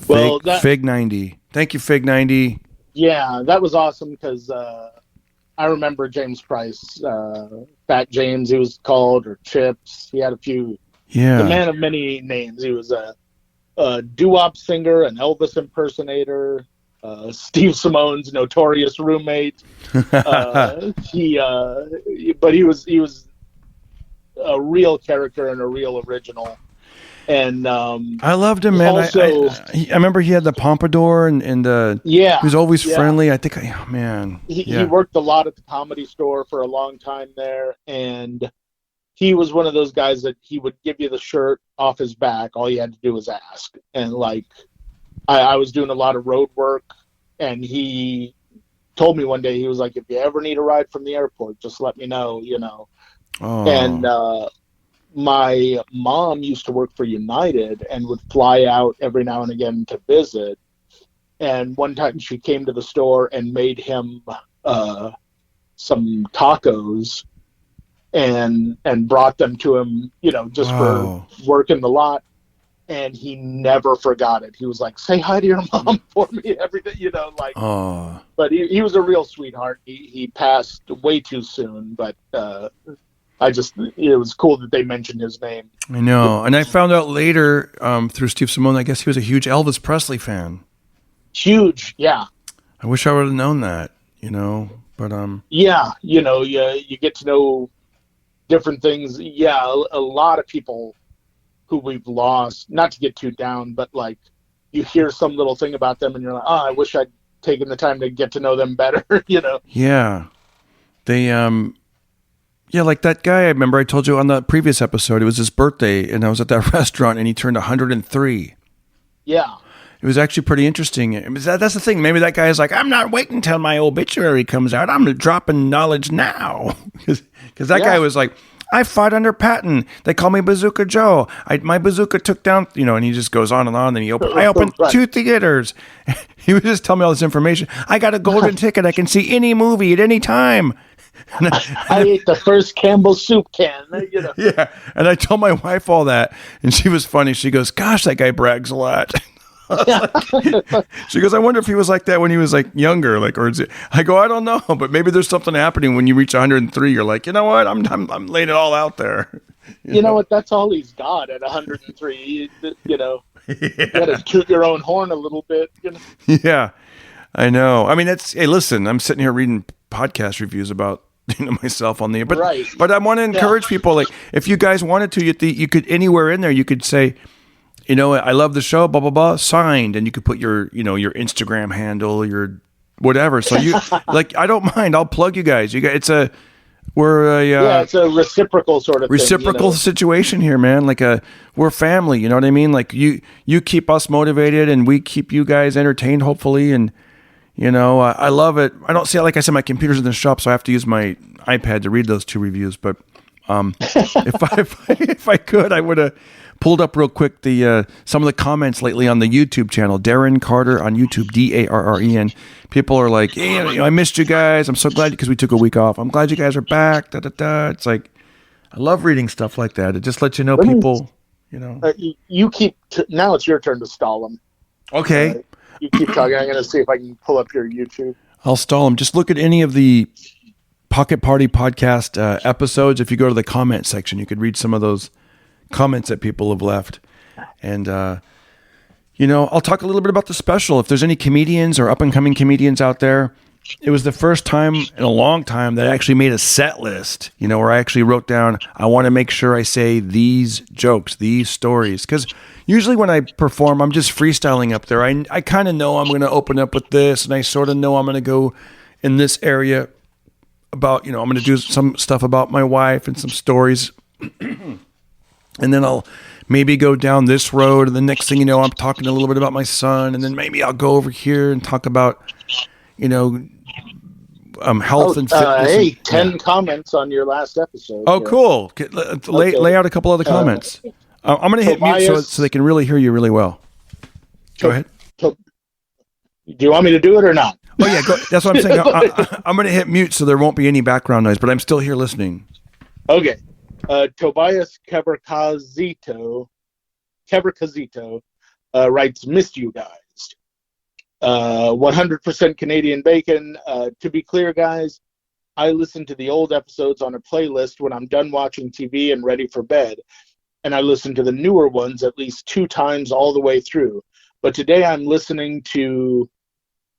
S4: Well,
S2: Fig90. Thank you, Fig90.
S4: Yeah, that was awesome because I remember James Price, Fat James, he was called, or Chips. He had a few.
S2: Yeah.
S4: The man of many names. He was a doo-wop singer, an Elvis impersonator, Steve Simone's notorious roommate. But he was a real character and a real original. And
S2: I loved him, man.
S4: Also,
S2: I remember he had the pompadour and he was always friendly. I think,
S4: he worked a lot at the Comedy Store for a long time there, and he was one of those guys that he would give you the shirt off his back. All you had to do was ask. And I was doing a lot of road work, and he told me one day, he was like, if you ever need a ride from the airport, just let me know,
S2: Oh.
S4: And my mom used to work for United and would fly out every now and again to visit. And one time she came to the store and made him some tacos and brought them to him, just for working the lot. And he never forgot it. He was like, say hi to your mom for me, everything, But he was a real sweetheart. He passed way too soon, but it was cool that they mentioned his name.
S2: I know. And I found out later through Steve Simone, I guess he was a huge Elvis Presley fan.
S4: Huge, yeah.
S2: I wish I would have known that, but
S4: yeah, you get to know different things. Yeah, a lot of people who we've lost, not to get too down, but you hear some little thing about them and you're like, I wish I'd taking the time to get to know them better, you know.
S2: Yeah. They, yeah, like that guy, I remember I told you on the previous episode, it was his birthday, and I was at that restaurant, and he turned 103.
S4: Yeah.
S2: It was actually pretty interesting. That's the thing. Maybe that guy is like, I'm not waiting until my obituary comes out. I'm dropping knowledge now. Because that guy was like, I fought under Patton. They call me Bazooka Joe. My bazooka took down, and he just goes on and on. And I opened 2 theaters. He would just tell me all this information. I got a golden ticket. I can see any movie at any time.
S4: I ate the first Campbell's soup can,
S2: Yeah, and I told my wife all that, and she was funny. She goes, "Gosh, that guy brags a lot." She goes, "I wonder if he was like that when he was like younger, like, or is it?" I go, "I don't know, but maybe there's something happening when you reach 103. You're like, you know what? I'm laying it all out there."
S4: You know what? That's all he's got at 103. You know, you got to toot your own horn a little bit.
S2: Yeah, I know. I mean, hey, listen, I'm sitting here reading podcast reviews about myself on there, but I want to encourage people. Like, if you guys wanted to, you could anywhere in there, you could say, I love the show, blah blah blah, signed, and you could put your your Instagram handle, your whatever. So you like, I don't mind. I'll plug you guys. It's a
S4: reciprocal sort of
S2: reciprocal
S4: thing,
S2: situation here, man. Like we're family. You know what I mean? Like you keep us motivated, and we keep you guys entertained, hopefully, and. I love it. I don't see it. Like I said, my computer's in the shop, so I have to use my iPad to read those 2 reviews. But if I could, I would have pulled up real quick some of the comments lately on the YouTube channel, Darren Carter on YouTube, Darren. People are like, "Hey, I missed you guys. I'm so glad because we took a week off. I'm glad you guys are back." Da da da. It's like I love reading stuff like that. It just lets you know people.
S4: You keep. Now it's your turn to stall them.
S2: Okay.
S4: You keep talking. I'm going to see if I can pull up your YouTube.
S2: I'll stall them. Just look at any of the Pocket Party podcast episodes. If you go to the comment section, you could read some of those comments that people have left. And, I'll talk a little bit about the special. If there's any comedians or up-and-coming comedians out there, it was the first time in a long time that I actually made a set list, where I actually wrote down, I want to make sure I say these jokes, these stories. Because usually when I perform, I'm just freestyling up there. I kind of know I'm going to open up with this, and I sort of know I'm going to go in this area about, I'm going to do some stuff about my wife and some stories. And then I'll maybe go down this road, and the next thing you know, I'm talking a little bit about my son, and then maybe I'll go over here and talk about, health and fitness.
S4: Hey, 10 comments on your last episode.
S2: Oh, cool. Lay out a couple other comments. I'm going to hit mute so they can really hear you really well. Go ahead.
S4: Do you want me to do it or not?
S2: Oh, yeah. That's what I'm saying. I'm going to hit mute so there won't be any background noise, but I'm still here listening.
S4: Okay. Tobias Keverkazito writes, "Missed you guys. 100% Canadian bacon. To be clear, guys, I listen to the old episodes on a playlist when I'm done watching TV and ready for bed, and I listen to the newer ones at least 2 times all the way through. But today I'm listening to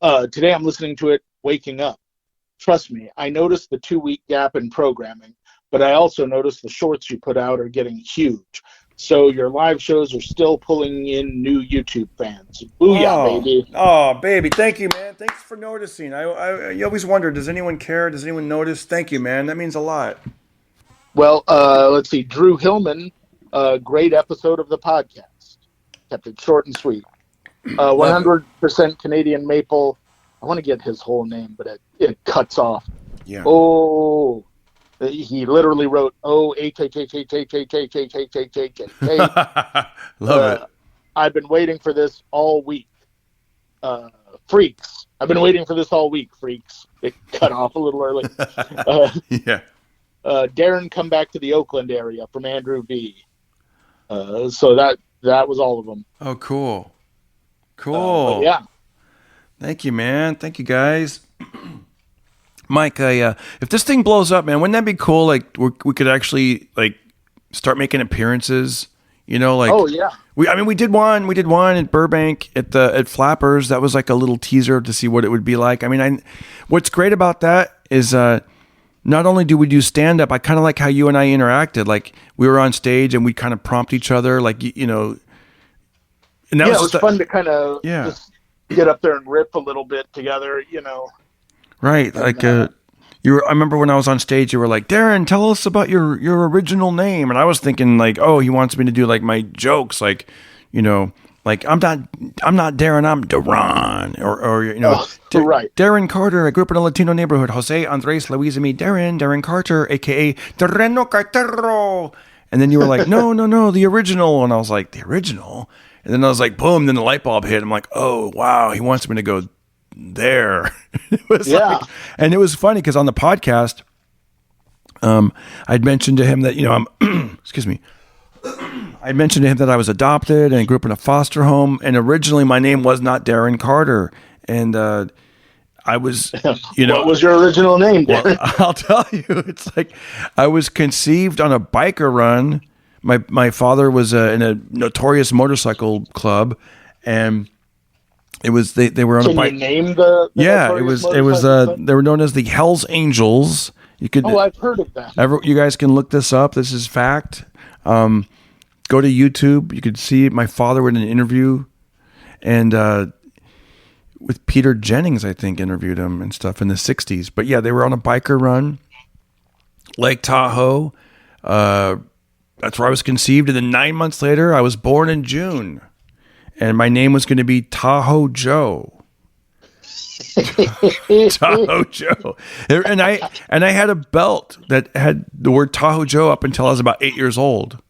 S4: it waking up. Trust me, I noticed the 2-week gap in programming, but I also noticed the shorts you put out are getting huge. So your live shows are still pulling in new YouTube fans. Booyah, baby."
S2: Oh, baby. Thank you, man. Thanks for noticing. I always wonder, does anyone care? Does anyone notice? Thank you, man. That means a lot.
S4: Well, let's see. Drew Hillman, great episode of the podcast. Kept it short and sweet. 100% Canadian maple. I want to get his whole name, but it cuts off.
S2: Yeah.
S4: Oh, he literally wrote, H.
S2: Love it.
S4: I've been waiting for this all week. Freaks. I've been waiting for this all week, freaks. It cut off a little early.
S2: Yeah.
S4: Darren, come back to the Oakland area from Andrew V. So that was all of them.
S2: Oh, cool. Cool.
S4: Yeah.
S2: Thank you, man. Thank you, guys. Mike, if this thing blows up, man, wouldn't that be cool? Like we could actually like start making appearances.
S4: Oh yeah.
S2: We did one at Burbank at Flappers. That was like a little teaser to see what it would be like. What's great about that is not only do we do stand up, I kind of like how you and I interacted. Like we were on stage and we kind of prompt each other, like and that
S4: was fun to kind of just get up there and rip a little bit together,
S2: Right. Like, I remember when I was on stage, you were like, Darren, tell us about your original name. And I was thinking like, oh, he wants me to do like my jokes. Like, like I'm not Darren, I'm Darren, or
S4: right.
S2: Darren Carter. I grew up in a Latino neighborhood. Jose Andres Luis and me, Darren Carter, aka Terreno Cartero. And then you were like, no, the original. And I was like, the original. And then I was like, boom. Then the light bulb hit. I'm like, oh wow, he wants me to go there. It was and it was funny because on the podcast, I'd mentioned to him that I'm excuse me. I mentioned to him that I was adopted and grew up in a foster home, and originally my name was not Darren Carter, and I was,
S4: what was your original name, Darren?
S2: Well, I'll tell you, it's like I was conceived on a biker run. My father was in a notorious motorcycle club, and it was they were on a bike.
S4: Can you name the
S2: it was they were known as the Hells Angels. You could
S4: I've heard of that.
S2: You guys can look this up. This is fact. Go to YouTube. You could see my father in an interview, and with Peter Jennings, I think, interviewed him and stuff in the 60s. But yeah, they were on a biker run, Lake Tahoe. That's where I was conceived. And then 9 months later, I was born in June, and my name was going to be Tahoe Joe. Tahoe Joe. And I had a belt that had the word Tahoe Joe up until I was about 8 years old.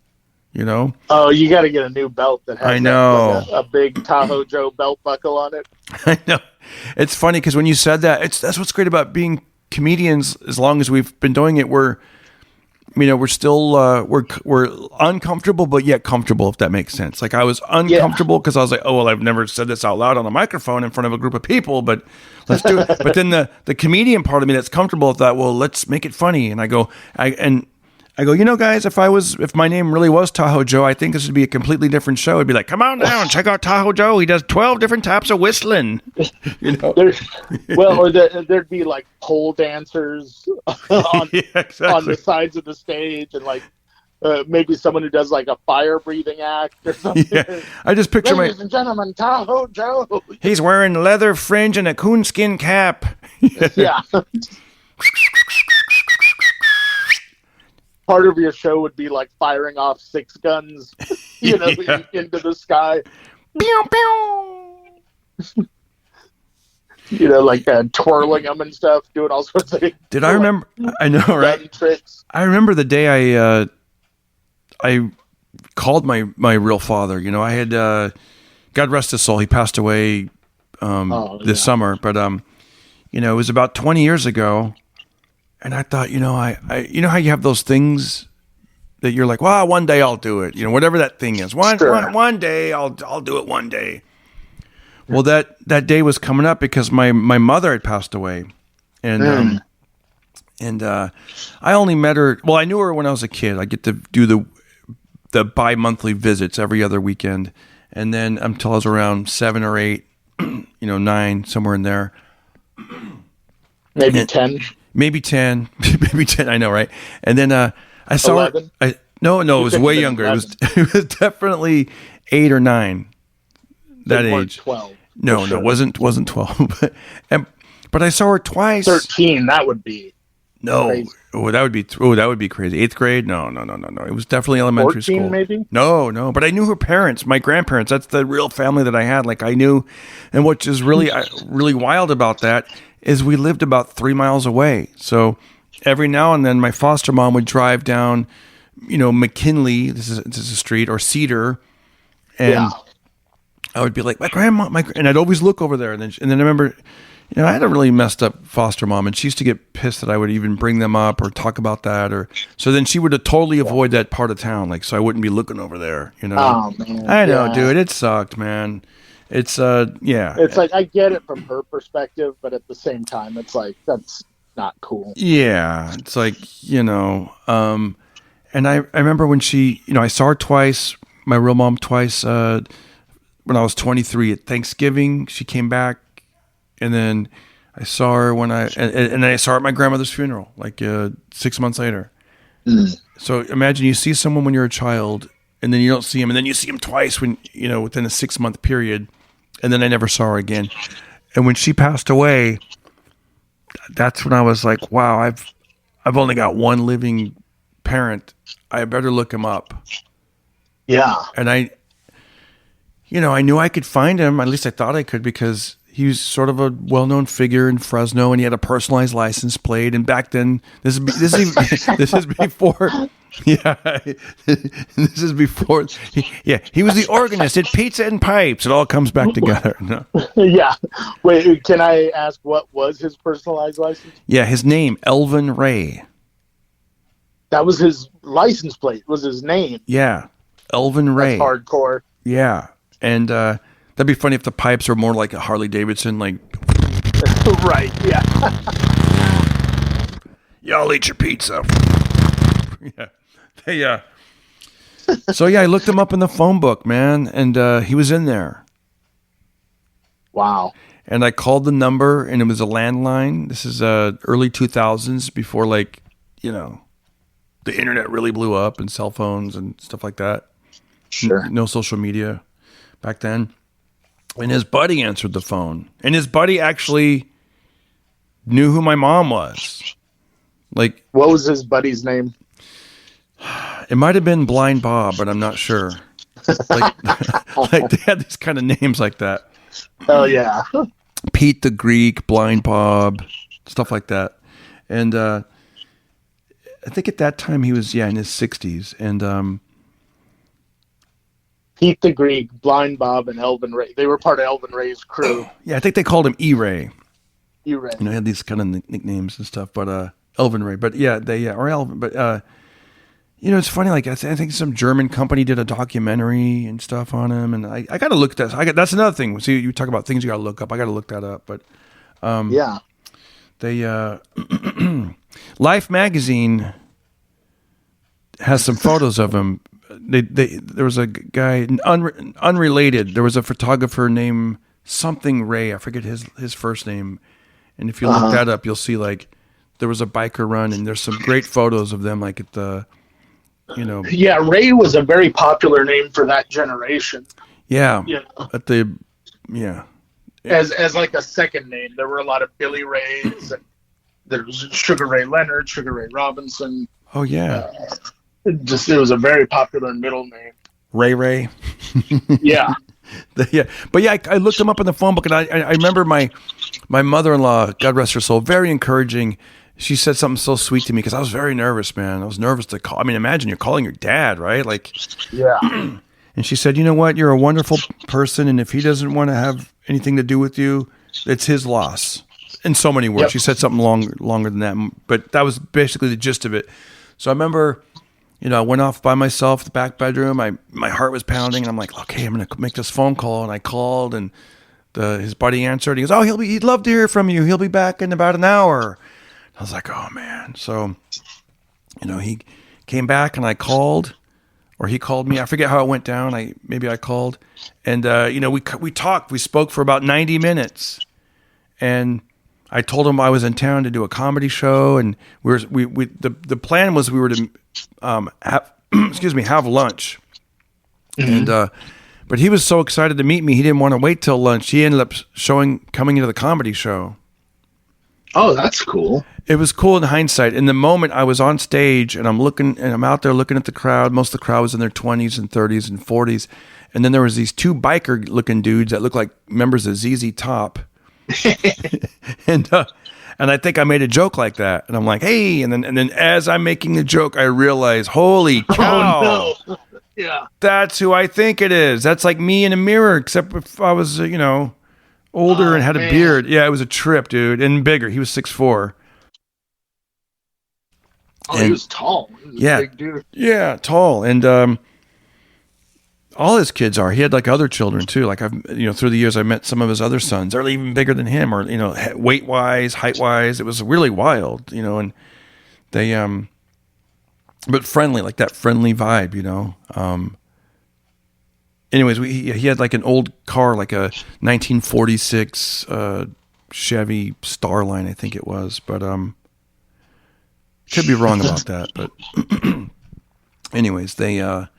S4: Oh, you got to get a new belt that has
S2: I know.
S4: a big Tahoe Joe belt buckle on it.
S2: I know. It's funny because when you said that, that's what's great about being comedians. As long as we've been doing it, we're still we're uncomfortable, but yet comfortable. If that makes sense. Like I was uncomfortable because I was like, oh well, I've never said this out loud on a microphone in front of a group of people, but let's do it. But then the comedian part of me that's comfortable with that, well, let's make it funny. And I go, guys, if my name really was Tahoe Joe, I think this would be a completely different show. It'd be like, come on down, check out Tahoe Joe. He does 12 different types of whistling.
S4: There'd be like pole dancers on the sides of the stage, and like maybe someone who does like a fire breathing act or something.
S2: Yeah. I just picture
S4: Ladies and gentlemen, Tahoe Joe.
S2: He's wearing leather fringe and a coonskin cap.
S4: Yeah. Part of your show would be like firing off 6 guns, into the sky.
S2: Pew, pew.
S4: Like twirling them and stuff, doing all sorts of.
S2: Did I remember? I know, right?
S4: Tricks.
S2: I remember the day I called my real father. I had God rest his soul. He passed away this summer, but it was about 20 years ago. And I thought, I how you have those things that you're like, well, one day I'll do it. Whatever that thing is. One day I'll do it one day. Well, that day was coming up because my mother had passed away, and I only met her. Well, I knew her when I was a kid. I get to do the bi-monthly visits every other weekend, and then until I was around 7 or 8, 9, somewhere in there.
S4: Maybe 10.
S2: Maybe 10, I know, right? And then I saw
S4: 11?
S2: her. No, it was way younger. 11. It was definitely 8 or 9. That age.
S4: 12.
S2: No, it wasn't 12. But I saw her twice.
S4: 13. That would be.
S2: No.
S4: Crazy.
S2: That would be crazy. 8th grade? No. It was definitely elementary
S4: 14,
S2: school.
S4: Maybe?
S2: No. But I knew her parents, my grandparents. That's the real family that I had. Like I knew, and what is really really wild about that is we lived about 3 miles away. So every now and then my foster mom would drive down, McKinley, this is a street, or Cedar, and I would be like, my grandma, and I'd always look over there. And then I remember, I had a really messed up foster mom, and she used to get pissed that I would even bring them up or talk about that. So then she would totally avoid that part of town. Like, so I wouldn't be looking over there,
S4: Oh, man.
S2: I know, dude. It sucked, man. It's
S4: It's like I get it from her perspective, but at the same time, it's like that's not cool.
S2: Yeah, it's like and I remember when she, I saw her twice, my real mom twice, when I was 23 at Thanksgiving. She came back, and then I saw her when and I saw her at my grandmother's funeral, like 6 months later. So imagine you see someone when you're a child, and then you don't see him, and then you see him twice when within a 6 month period. And then I never saw her again. And when she passed away, that's when I was like, wow, I've only got one living parent. I better look him up.
S4: Yeah.
S2: And I knew I could find him. At least I thought I could, because he was sort of a well-known figure in Fresno, and he had a personalized license plate. And back then, this is before. Yeah, this is before. He was the organist at Pizza and Pipes. It all comes back together. No.
S4: Yeah. Wait, can I ask what was his personalized license?
S2: Yeah, his name, Elvin Ray.
S4: That was his license plate. Was his name?
S2: Yeah, Elvin Ray.
S4: That's hardcore.
S2: Yeah, and that'd be funny if the pipes were more like a Harley Davidson, like.
S4: Right. Yeah.
S2: Y'all eat your pizza. Yeah. Hey, so yeah, I looked him up in the phone book, man, and he was in there.
S4: Wow.
S2: And I called the number, and it was a landline. This is early 2000s, before, like, the internet really blew up, and cell phones and stuff like that.
S4: Sure.
S2: No social media back then. And his buddy answered the phone, and his buddy actually knew who my mom was. Like,
S4: what was his buddy's name?
S2: It might have been Blind Bob, but I'm not sure. Like they had these kind of names like that.
S4: Oh yeah.
S2: Pete the Greek, Blind Bob, stuff like that. And I think at that time he was in his 60s. And
S4: Pete the Greek, Blind Bob, and Elvin Ray. They were part of Elvin Ray's crew.
S2: Yeah, I think they called him E-Ray.
S4: E-Ray.
S2: He had these kind of nicknames and stuff. But Elvin Ray. But yeah, or Elvin. But it's funny. Like, I think some German company did a documentary and stuff on him, and I got to look at that. That's another thing. See, you talk about things you got to look up. I got to look that up. But
S4: yeah,
S2: they Life magazine has some photos of him. There was a guy unrelated. There was a photographer named something Ray. I forget his first name. And if you look that up, you'll see, like, there was a biker run, and there's some great photos of them, like, at the.
S4: Yeah, Ray was a very popular name for that generation.
S2: Yeah.
S4: Yeah. As like a second name. There were a lot of Billy Rays, and there was Sugar Ray Leonard, Sugar Ray Robinson.
S2: Oh yeah.
S4: It was a very popular middle name.
S2: Ray.
S4: Yeah.
S2: Yeah. But yeah, I looked him up in the phone book, and I remember my mother-in-law, God rest her soul, very encouraging. She said something so sweet to me, because I was very nervous, man. I was nervous to call. I mean, imagine you're calling your dad, right? Like,
S4: yeah.
S2: And she said, "You know what? You're a wonderful person, and if he doesn't want to have anything to do with you, it's his loss." In so many words. Yep. She said something longer than that, but that was basically the gist of it. So I remember, I went off by myself, the back bedroom. My heart was pounding, and I'm like, okay, I'm going to make this phone call. And I called, and his buddy answered. He goes, "Oh, he'd love to hear from you. He'll be back in about an hour." I was like, oh man. So, he came back, and I called, or he called me. I forget how it went down. Maybe I called, and we talked. We spoke for about 90 minutes, and I told him I was in town to do a comedy show, and the plan was we were to have lunch, and but he was so excited to meet me, he didn't want to wait till lunch. He ended up coming into the comedy show.
S4: Oh, that's cool.
S2: It was cool in hindsight. In the moment, I was on stage, and I'm out there looking at the crowd. Most of the crowd was in their 20s and 30s and 40s, and then there was these two biker-looking dudes that looked like members of ZZ Top, and I think I made a joke like that, and I'm like, "Hey!" And then as I'm making the joke, I realize, holy cow!
S4: Oh, no. Yeah,
S2: that's who I think it is. That's like me in a mirror, except if I was, older and had a beard. Yeah, it was a trip, dude, and bigger. He was 6'4".
S4: Oh, he was tall. He was a big dude. Yeah,
S2: tall, and all his kids are. He had like other children too. Like through the years, I met some of his other sons. They're even bigger than him, or weight wise, height wise. It was really wild, and they but friendly, like that friendly vibe, Anyways, he had like an old car, like a 1946 Chevy Starline, I think it was, but could be wrong about that. But anyways, they that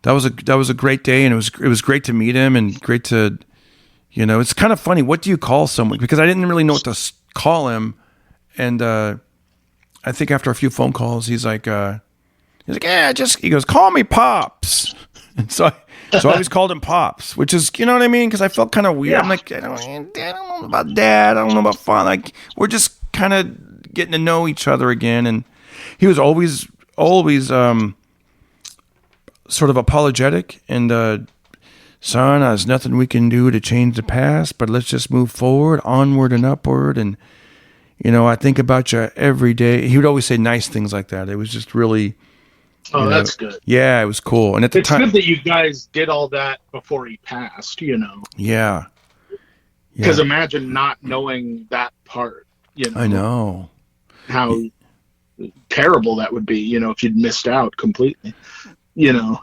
S2: was a great day, and it was great to meet him, and great to You know, it's kind of funny. What do you call someone? Because I didn't really know what to call him. And I think after a few phone calls, he's like, yeah, he goes, call me Pops. And so I always called him Pops, which is, you know what I mean? Because I felt kind of weird.
S4: Yeah.
S2: I'm like, I don't know about Dad. I don't know about Father. Like, we're just kind of getting to know each other again. And he was always sort of apologetic and, son, there's nothing we can do to change the past, but let's just move forward, onward and upward. And, you know, I think about you every day. He would always say nice things like that. It was just really...
S4: Oh, that's good.
S2: Yeah, it was cool. And at the
S4: it's
S2: time...
S4: good that you guys did all that before he passed, you know.
S2: Yeah.
S4: Because imagine not knowing that part, you know.
S2: I know.
S4: How terrible that would be, you know, if you'd missed out completely, you know.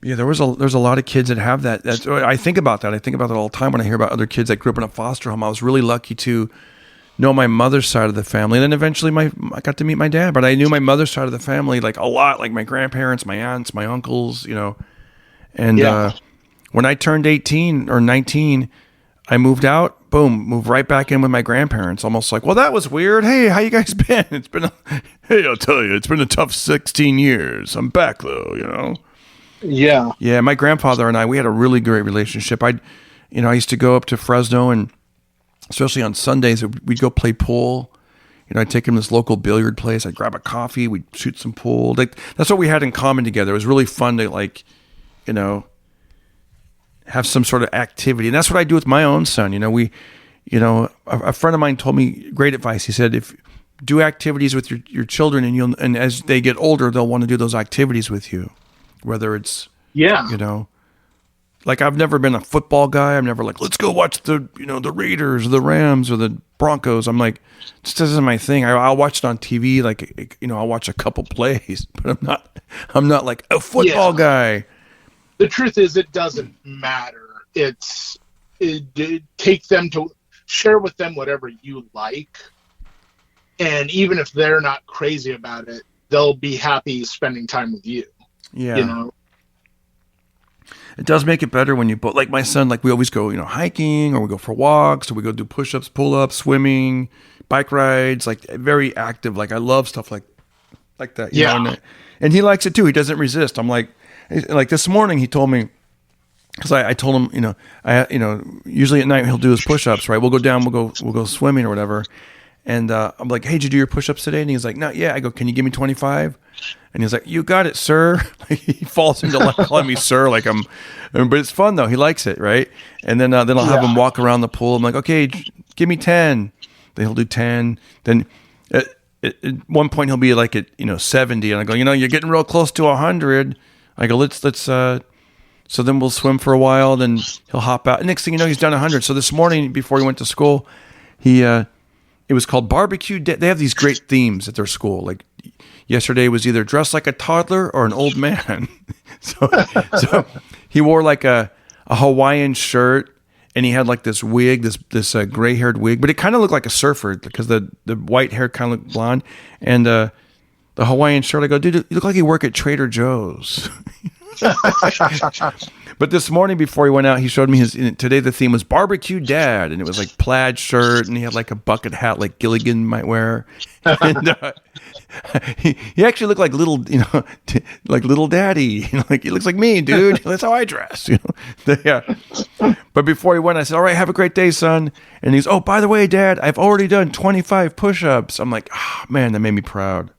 S2: Yeah, there's a lot of kids that have that. I think about that. I think about that all the time when I hear about other kids that grew up in a foster home. I was really lucky to know my mother's side of the family, and then eventually I got to meet my dad. But I knew my mother's side of the family like a lot, like my grandparents, my aunts, my uncles, you know. And when I turned 18 or 19, I moved out. Boom, moved right back in with my grandparents. Almost like, well, that was weird. Hey, how you guys been? Hey, I'll tell you, it's been a tough 16 years. I'm back though, you know.
S4: Yeah.
S2: Yeah, my grandfather and we had a really great relationship. I used to go up to Fresno, and especially on Sundays, we'd go play pool. You know, I'd take him to this local billiard place. I'd grab a coffee. We'd shoot some pool. Like, that's what we had in common together. It was really fun to, like, you know, have some sort of activity. And that's what I do with my own son. You know, a friend of mine told me great advice. He said, if do activities with your children, and as they get older, they'll want to do those activities with you. Whether it's, you know, like I've never been a football guy. I'm never like, let's go watch the Raiders or the Rams or the Broncos. I'm like, this isn't my thing. I'll watch it on TV. Like, you know, I'll watch a couple plays, but I'm not like a football guy.
S4: The truth is, it doesn't matter. Take them to share with them whatever you like. And even if they're not crazy about it, they'll be happy spending time with you.
S2: Yeah.
S4: You know?
S2: It does make it better when you like my son, like we always go, you know, hiking, or we go for walks, or we go do push-ups, pull-ups, swimming, bike rides, like very active. Like I love stuff like that. You know? And he likes it too. He doesn't resist. I'm like this morning he told me, because I told him, usually at night he'll do his push-ups, right? We'll go down, we'll go swimming or whatever. And I'm like, hey, did you do your push-ups today? And he's like, no, yeah. I go, can you give me 25? And he's like, you got it, sir. He falls into like calling me sir, like but it's fun though. He likes it, right? And then I'll have him walk around the pool. I'm like, okay, give me 10. Then he'll do 10. Then at one point he'll be like at 70, and I go, you're getting real close to 100. I go, let's. So then we'll swim for a while. Then he'll hop out. And next thing you know, he's done 100. So this morning before he went to school, it was called Barbecue Day. They have these great themes at their school. Like yesterday was either dressed like a toddler or an old man. so he wore like a Hawaiian shirt, and he had like this wig, this gray-haired wig, but it kind of looked like a surfer because the white hair kind of looked blonde. And the Hawaiian shirt, I go, dude, you look like you work at Trader Joe's. But this morning before he went out, he showed me today the theme was Barbecue Dad, and it was like plaid shirt, and he had like a bucket hat like Gilligan might wear. And he actually looked like like little daddy. Like he looks like me, dude. That's how I dress. Yeah. But before he went, I said, all right, have a great day, son. And he's, oh, by the way, Dad, I've already done 25 push-ups. I'm like, oh, man, that made me proud.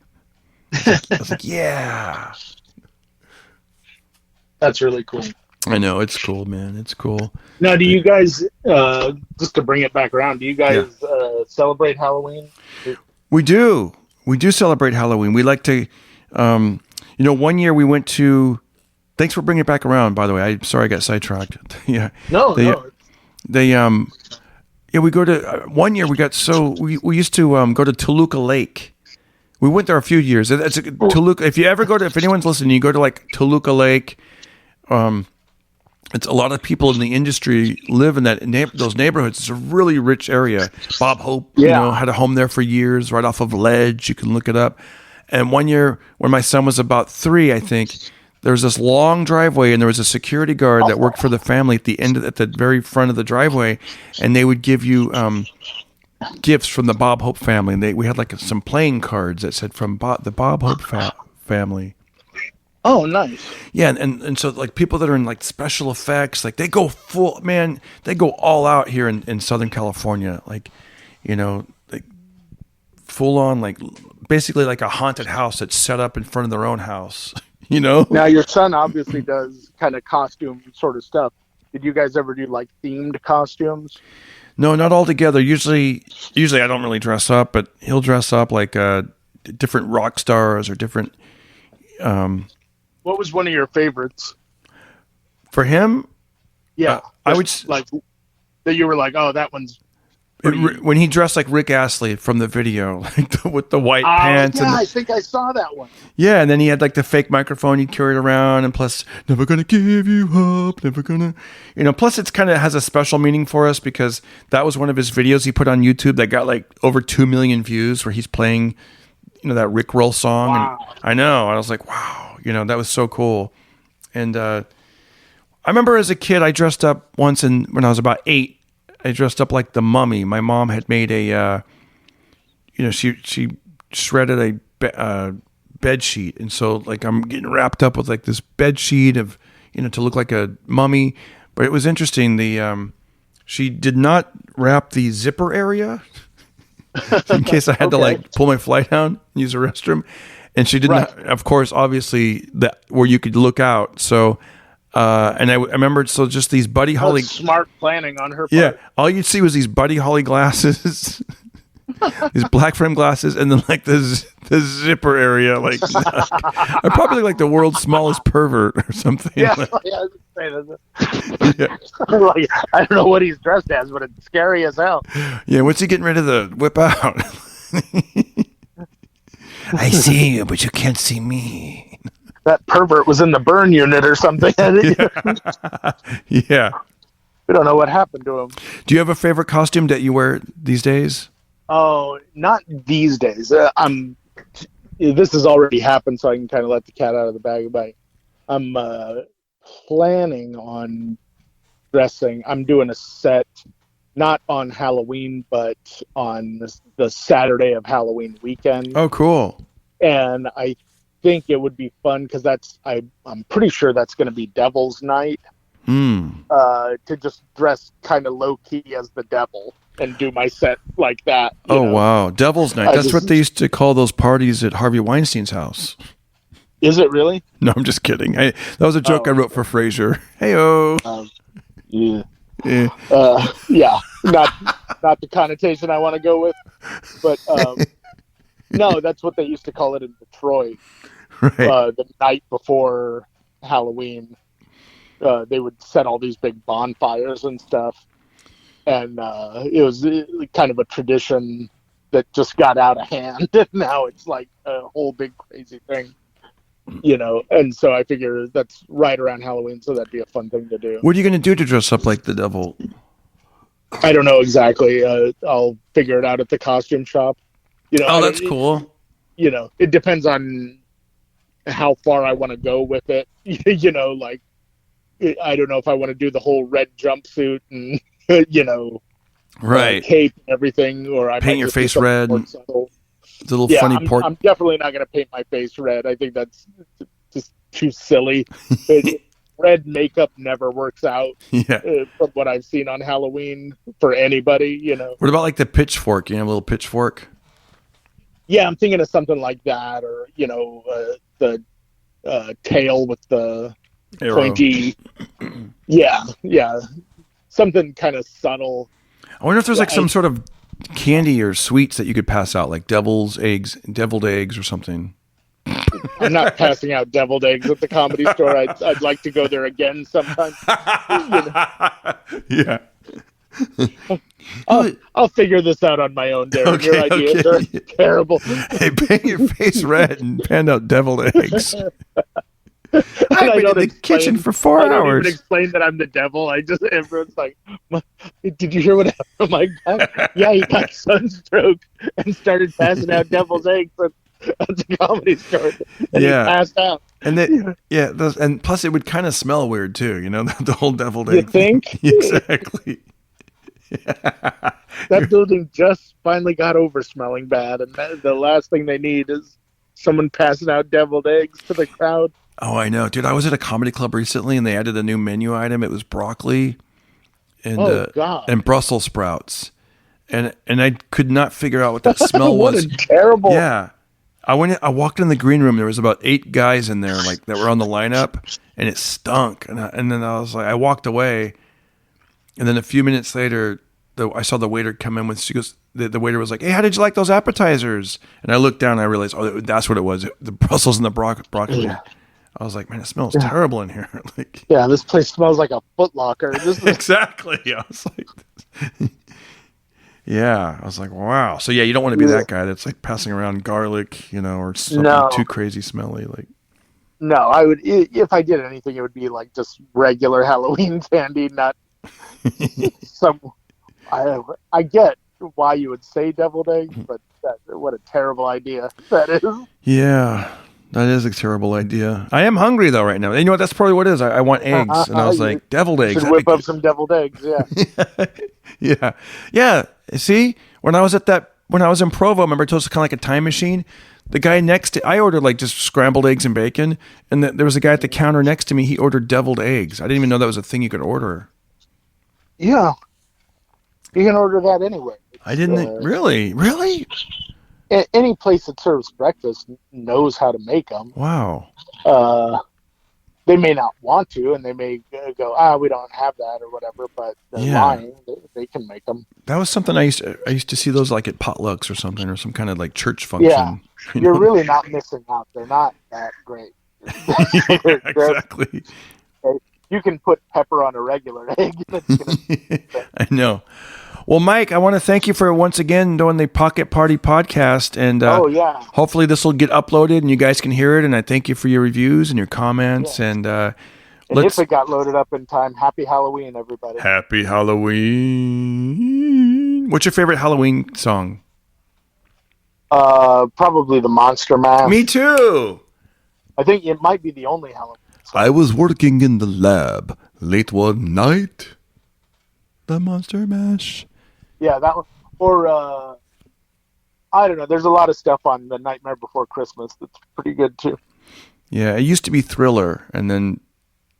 S2: I was like, yeah.
S4: That's really cool.
S2: I know, it's cool, man. It's cool.
S4: Now, do you guys, just to bring it back around, do you guys celebrate Halloween?
S2: We do. We do celebrate Halloween. We like to, 1 year we went to, thanks for bringing it back around, by the way. I'm sorry I got sidetracked. Yeah.
S4: No.
S2: We go to, 1 year we used to go to Toluca Lake. We went there a few years. Toluca. If anyone's listening, you go to like Toluca Lake. It's a lot of people in the industry live in those neighborhoods. It's a really rich area. Bob Hope, had a home there for years, right off of Ledge. You can look it up. And 1 year, when my son was about 3, I think, there was this long driveway, and there was a security guard that worked for the family at the very front of the driveway, and they would give you gifts from the Bob Hope family. And we had like some playing cards that said from the Bob Hope family.
S4: Oh, nice.
S2: Yeah, and so like people that are in like special effects, like they go all out here in Southern California, like, you know, like full on, like basically like a haunted house that's set up in front of their own house, you know? Now
S4: your son obviously does kind of costume sort of stuff. Did you guys ever do like themed costumes?
S2: No, not all together. Usually I don't really dress up, but he'll dress up like different rock stars or different.
S4: What was one of your favorites
S2: for him?
S4: Yeah,
S2: I would
S4: like that. You were like, oh, that one's.
S2: When he dressed like Rick Astley from the video, like with the white pants.
S4: Yeah, I think I saw that one.
S2: Yeah, and then he had like the fake microphone he carried around, and plus, never gonna give you up, never gonna, you know. Plus, it's kind of has a special meaning for us because that was one of his videos he put on YouTube that got like over 2 million views, where he's playing, you know, that Rickroll song.
S4: Wow.
S2: And I know, I was like, wow, you know, that was so cool. And I remember as a kid, I dressed up once, when I was about 8. I dressed up like the Mummy. My mom had made a, you know, she shredded a bed sheet, and so like I'm getting wrapped up with like this bed sheet of, you know, to look like a mummy. But it was interesting. She did not wrap the zipper area in case I had to like pull my flight down and use the restroom, and she did not. Of course, obviously that where you could look out. So. And I remember, so just these Buddy Holly.
S4: Smart planning on her part.
S2: Yeah, all you'd see was these Buddy Holly glasses, these black frame glasses, and then like the zipper area. Like, I'm probably like the world's smallest pervert or something.
S4: Yeah,
S2: like,
S4: yeah. Like, I don't know what he's dressed as, but it's scary as hell.
S2: Yeah, what's he getting ready to whip out? I see you, but you can't see me.
S4: That pervert was in the burn unit or something.
S2: Yeah.
S4: We don't know what happened to him.
S2: Do you have a favorite costume that you wear these days?
S4: Oh, not these days. This has already happened, so I can kind of let the cat out of the bag. But I'm planning on dressing. I'm doing a set, not on Halloween, but on the Saturday of Halloween weekend.
S2: Oh, cool.
S4: And I think it would be fun because I'm pretty sure that's going to be Devil's Night. To just dress kind of low key as the devil and do my set like that.
S2: Oh, know? Wow. Devil's Night. That's what they used to call those parties at Harvey Weinstein's house.
S4: Is it really?
S2: No, I'm just kidding. That was a joke I wrote for Frasier. Hey-oh.
S4: Yeah.
S2: Yeah.
S4: Yeah. Not the connotation I want to go with. But no, that's what they used to call it in Detroit.
S2: Right.
S4: The night before Halloween. They would set all these big bonfires and stuff. And it was kind of a tradition that just got out of hand. And now it's like a whole big crazy thing, you know. And so I figure that's right around Halloween, so that'd be a fun thing to do.
S2: What are you going to do to dress up like the devil?
S4: I don't know exactly. I'll figure it out at the costume shop. You know.
S2: Oh, that's cool.
S4: You know, it depends on how far I want to go with it. You know, like, I don't know if I want to do the whole red jumpsuit and, you know,
S2: right,
S4: cape and everything, or I
S2: paint your face red. The little
S4: yeah,
S2: funny pork.
S4: I'm definitely not going to paint my face red. I think that's just too silly. Red makeup never works out.
S2: Yeah.
S4: From what I've seen on Halloween for anybody, you know.
S2: What about like the pitchfork? You know, a little pitchfork.
S4: Yeah, I'm thinking of something like that, or you know, the tail with the
S2: arrow.
S4: Pointy. Yeah, something kind of subtle.
S2: I wonder if there's like some sort of candy or sweets that you could pass out, like deviled eggs or something.
S4: I'm not passing out deviled eggs at the Comedy Store. I'd like to go there again sometime. You know.
S2: Yeah.
S4: I'll figure this out on my own, Darren. Your ideas are terrible.
S2: Hey, paint your face red and hand out deviled eggs.
S4: I've been in
S2: the kitchen for 4 hours.
S4: I don't even explain that I'm the devil. Everyone's like, did you hear what happened? I'm like, yeah, he got sunstroke and started passing out devil's eggs at the Comedy Store. And he passed out.
S2: And and plus it would kind of smell weird too, the whole deviled egg.
S4: You think?
S2: Exactly.
S4: That building just finally got over smelling bad, and the last thing they need is someone passing out deviled eggs to the crowd.
S2: Oh, I know, dude. I was at a comedy club recently, and they added a new menu item. It was broccoli and Brussels sprouts, and I could not figure out what that smell
S4: what
S2: was.
S4: A terrible.
S2: Yeah, I walked in the green room. There was about 8 guys in there, like that were on the lineup, and it stunk. And then I was like, I walked away, and then a few minutes later, I saw the waiter come in with. She goes, the waiter was like, "Hey, how did you like those appetizers?" And I looked down, and I realized, oh, that's what it was. The Brussels and the broccoli.
S4: Yeah.
S2: I was like, man, it smells terrible in here. Like,
S4: yeah, this place smells like a Foot Locker.
S2: Exactly. I was like, yeah. I was like, wow. So yeah, you don't want to be that guy that's like passing around garlic, or something too crazy smelly. Like,
S4: no, I would. If I did anything, it would be like just regular Halloween candy, not some. I get why you would say deviled eggs, but what a terrible idea that is.
S2: Yeah. That is a terrible idea. I am hungry though right now. And you know what? That's probably what it is. I want eggs, and I was like, deviled eggs.
S4: Should whip up some deviled eggs. Yeah.
S2: Yeah. See, when I was in Provo, remember I told you kind of like a time machine. The guy next to, I ordered like just scrambled eggs and bacon, and there was a guy at the counter next to me. He ordered deviled eggs. I didn't even know that was a thing you could order.
S4: Yeah. You can order that anywhere.
S2: I didn't really.
S4: Any place that serves breakfast knows how to make them.
S2: Wow.
S4: They may not want to, and they may go, we don't have that or whatever, but they're lying. They can make them.
S2: That was something I used to see those like at potlucks or something, or some kind of like church function.
S4: Yeah. You're really not missing out. They're not that great.
S2: Yeah, exactly.
S4: You can put pepper on a regular egg.
S2: I know. Well, Mike, I want to thank you for once again doing the Pocket Party podcast, and hopefully this will get uploaded and you guys can hear it. And I thank you for your reviews and your comments. Yeah. And
S4: if it got loaded up in time, happy Halloween, everybody!
S2: Happy Halloween! What's your favorite Halloween song?
S4: Probably the Monster Mash.
S2: Me too.
S4: I think it might be the only Halloween song.
S1: I was working in the lab late one night. The Monster Mash.
S4: Yeah, that one. Or, I don't know. There's a lot of stuff on The Nightmare Before Christmas that's pretty good, too.
S2: Yeah, it used to be Thriller, and then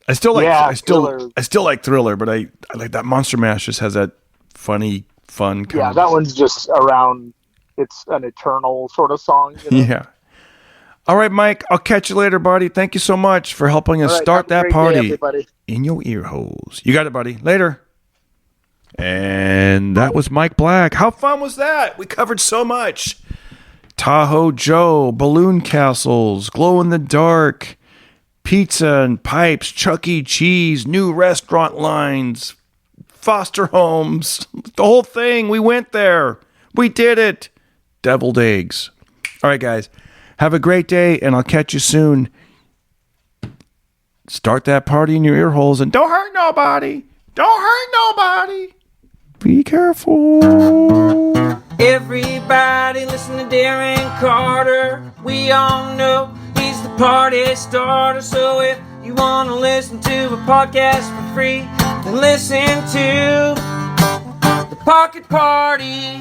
S2: I still like Thriller. I still like Thriller, but I like that Monster Mash just has that fun kind of...
S4: that one's just around, it's an eternal sort of song.
S2: Yeah. All right, Mike, I'll catch you later, buddy. Thank you so much for helping us start that party in your ear holes. You got it, buddy. Later. And that was Mike Black. How fun was that? We covered so much. Tahoe Joe, balloon castles, glow in the dark, pizza and pipes, Chuck E. Cheese, new restaurant lines, foster homes, the whole thing. We went there. We did it. Deviled eggs. All right, guys. Have a great day, and I'll catch you soon. Start that party in your ear holes, and don't hurt nobody. Don't hurt nobody. Be careful.
S5: Everybody listen to Darren Carter. We all know he's the party starter. So if you want to listen to a podcast for free, then listen to the Pocket Party.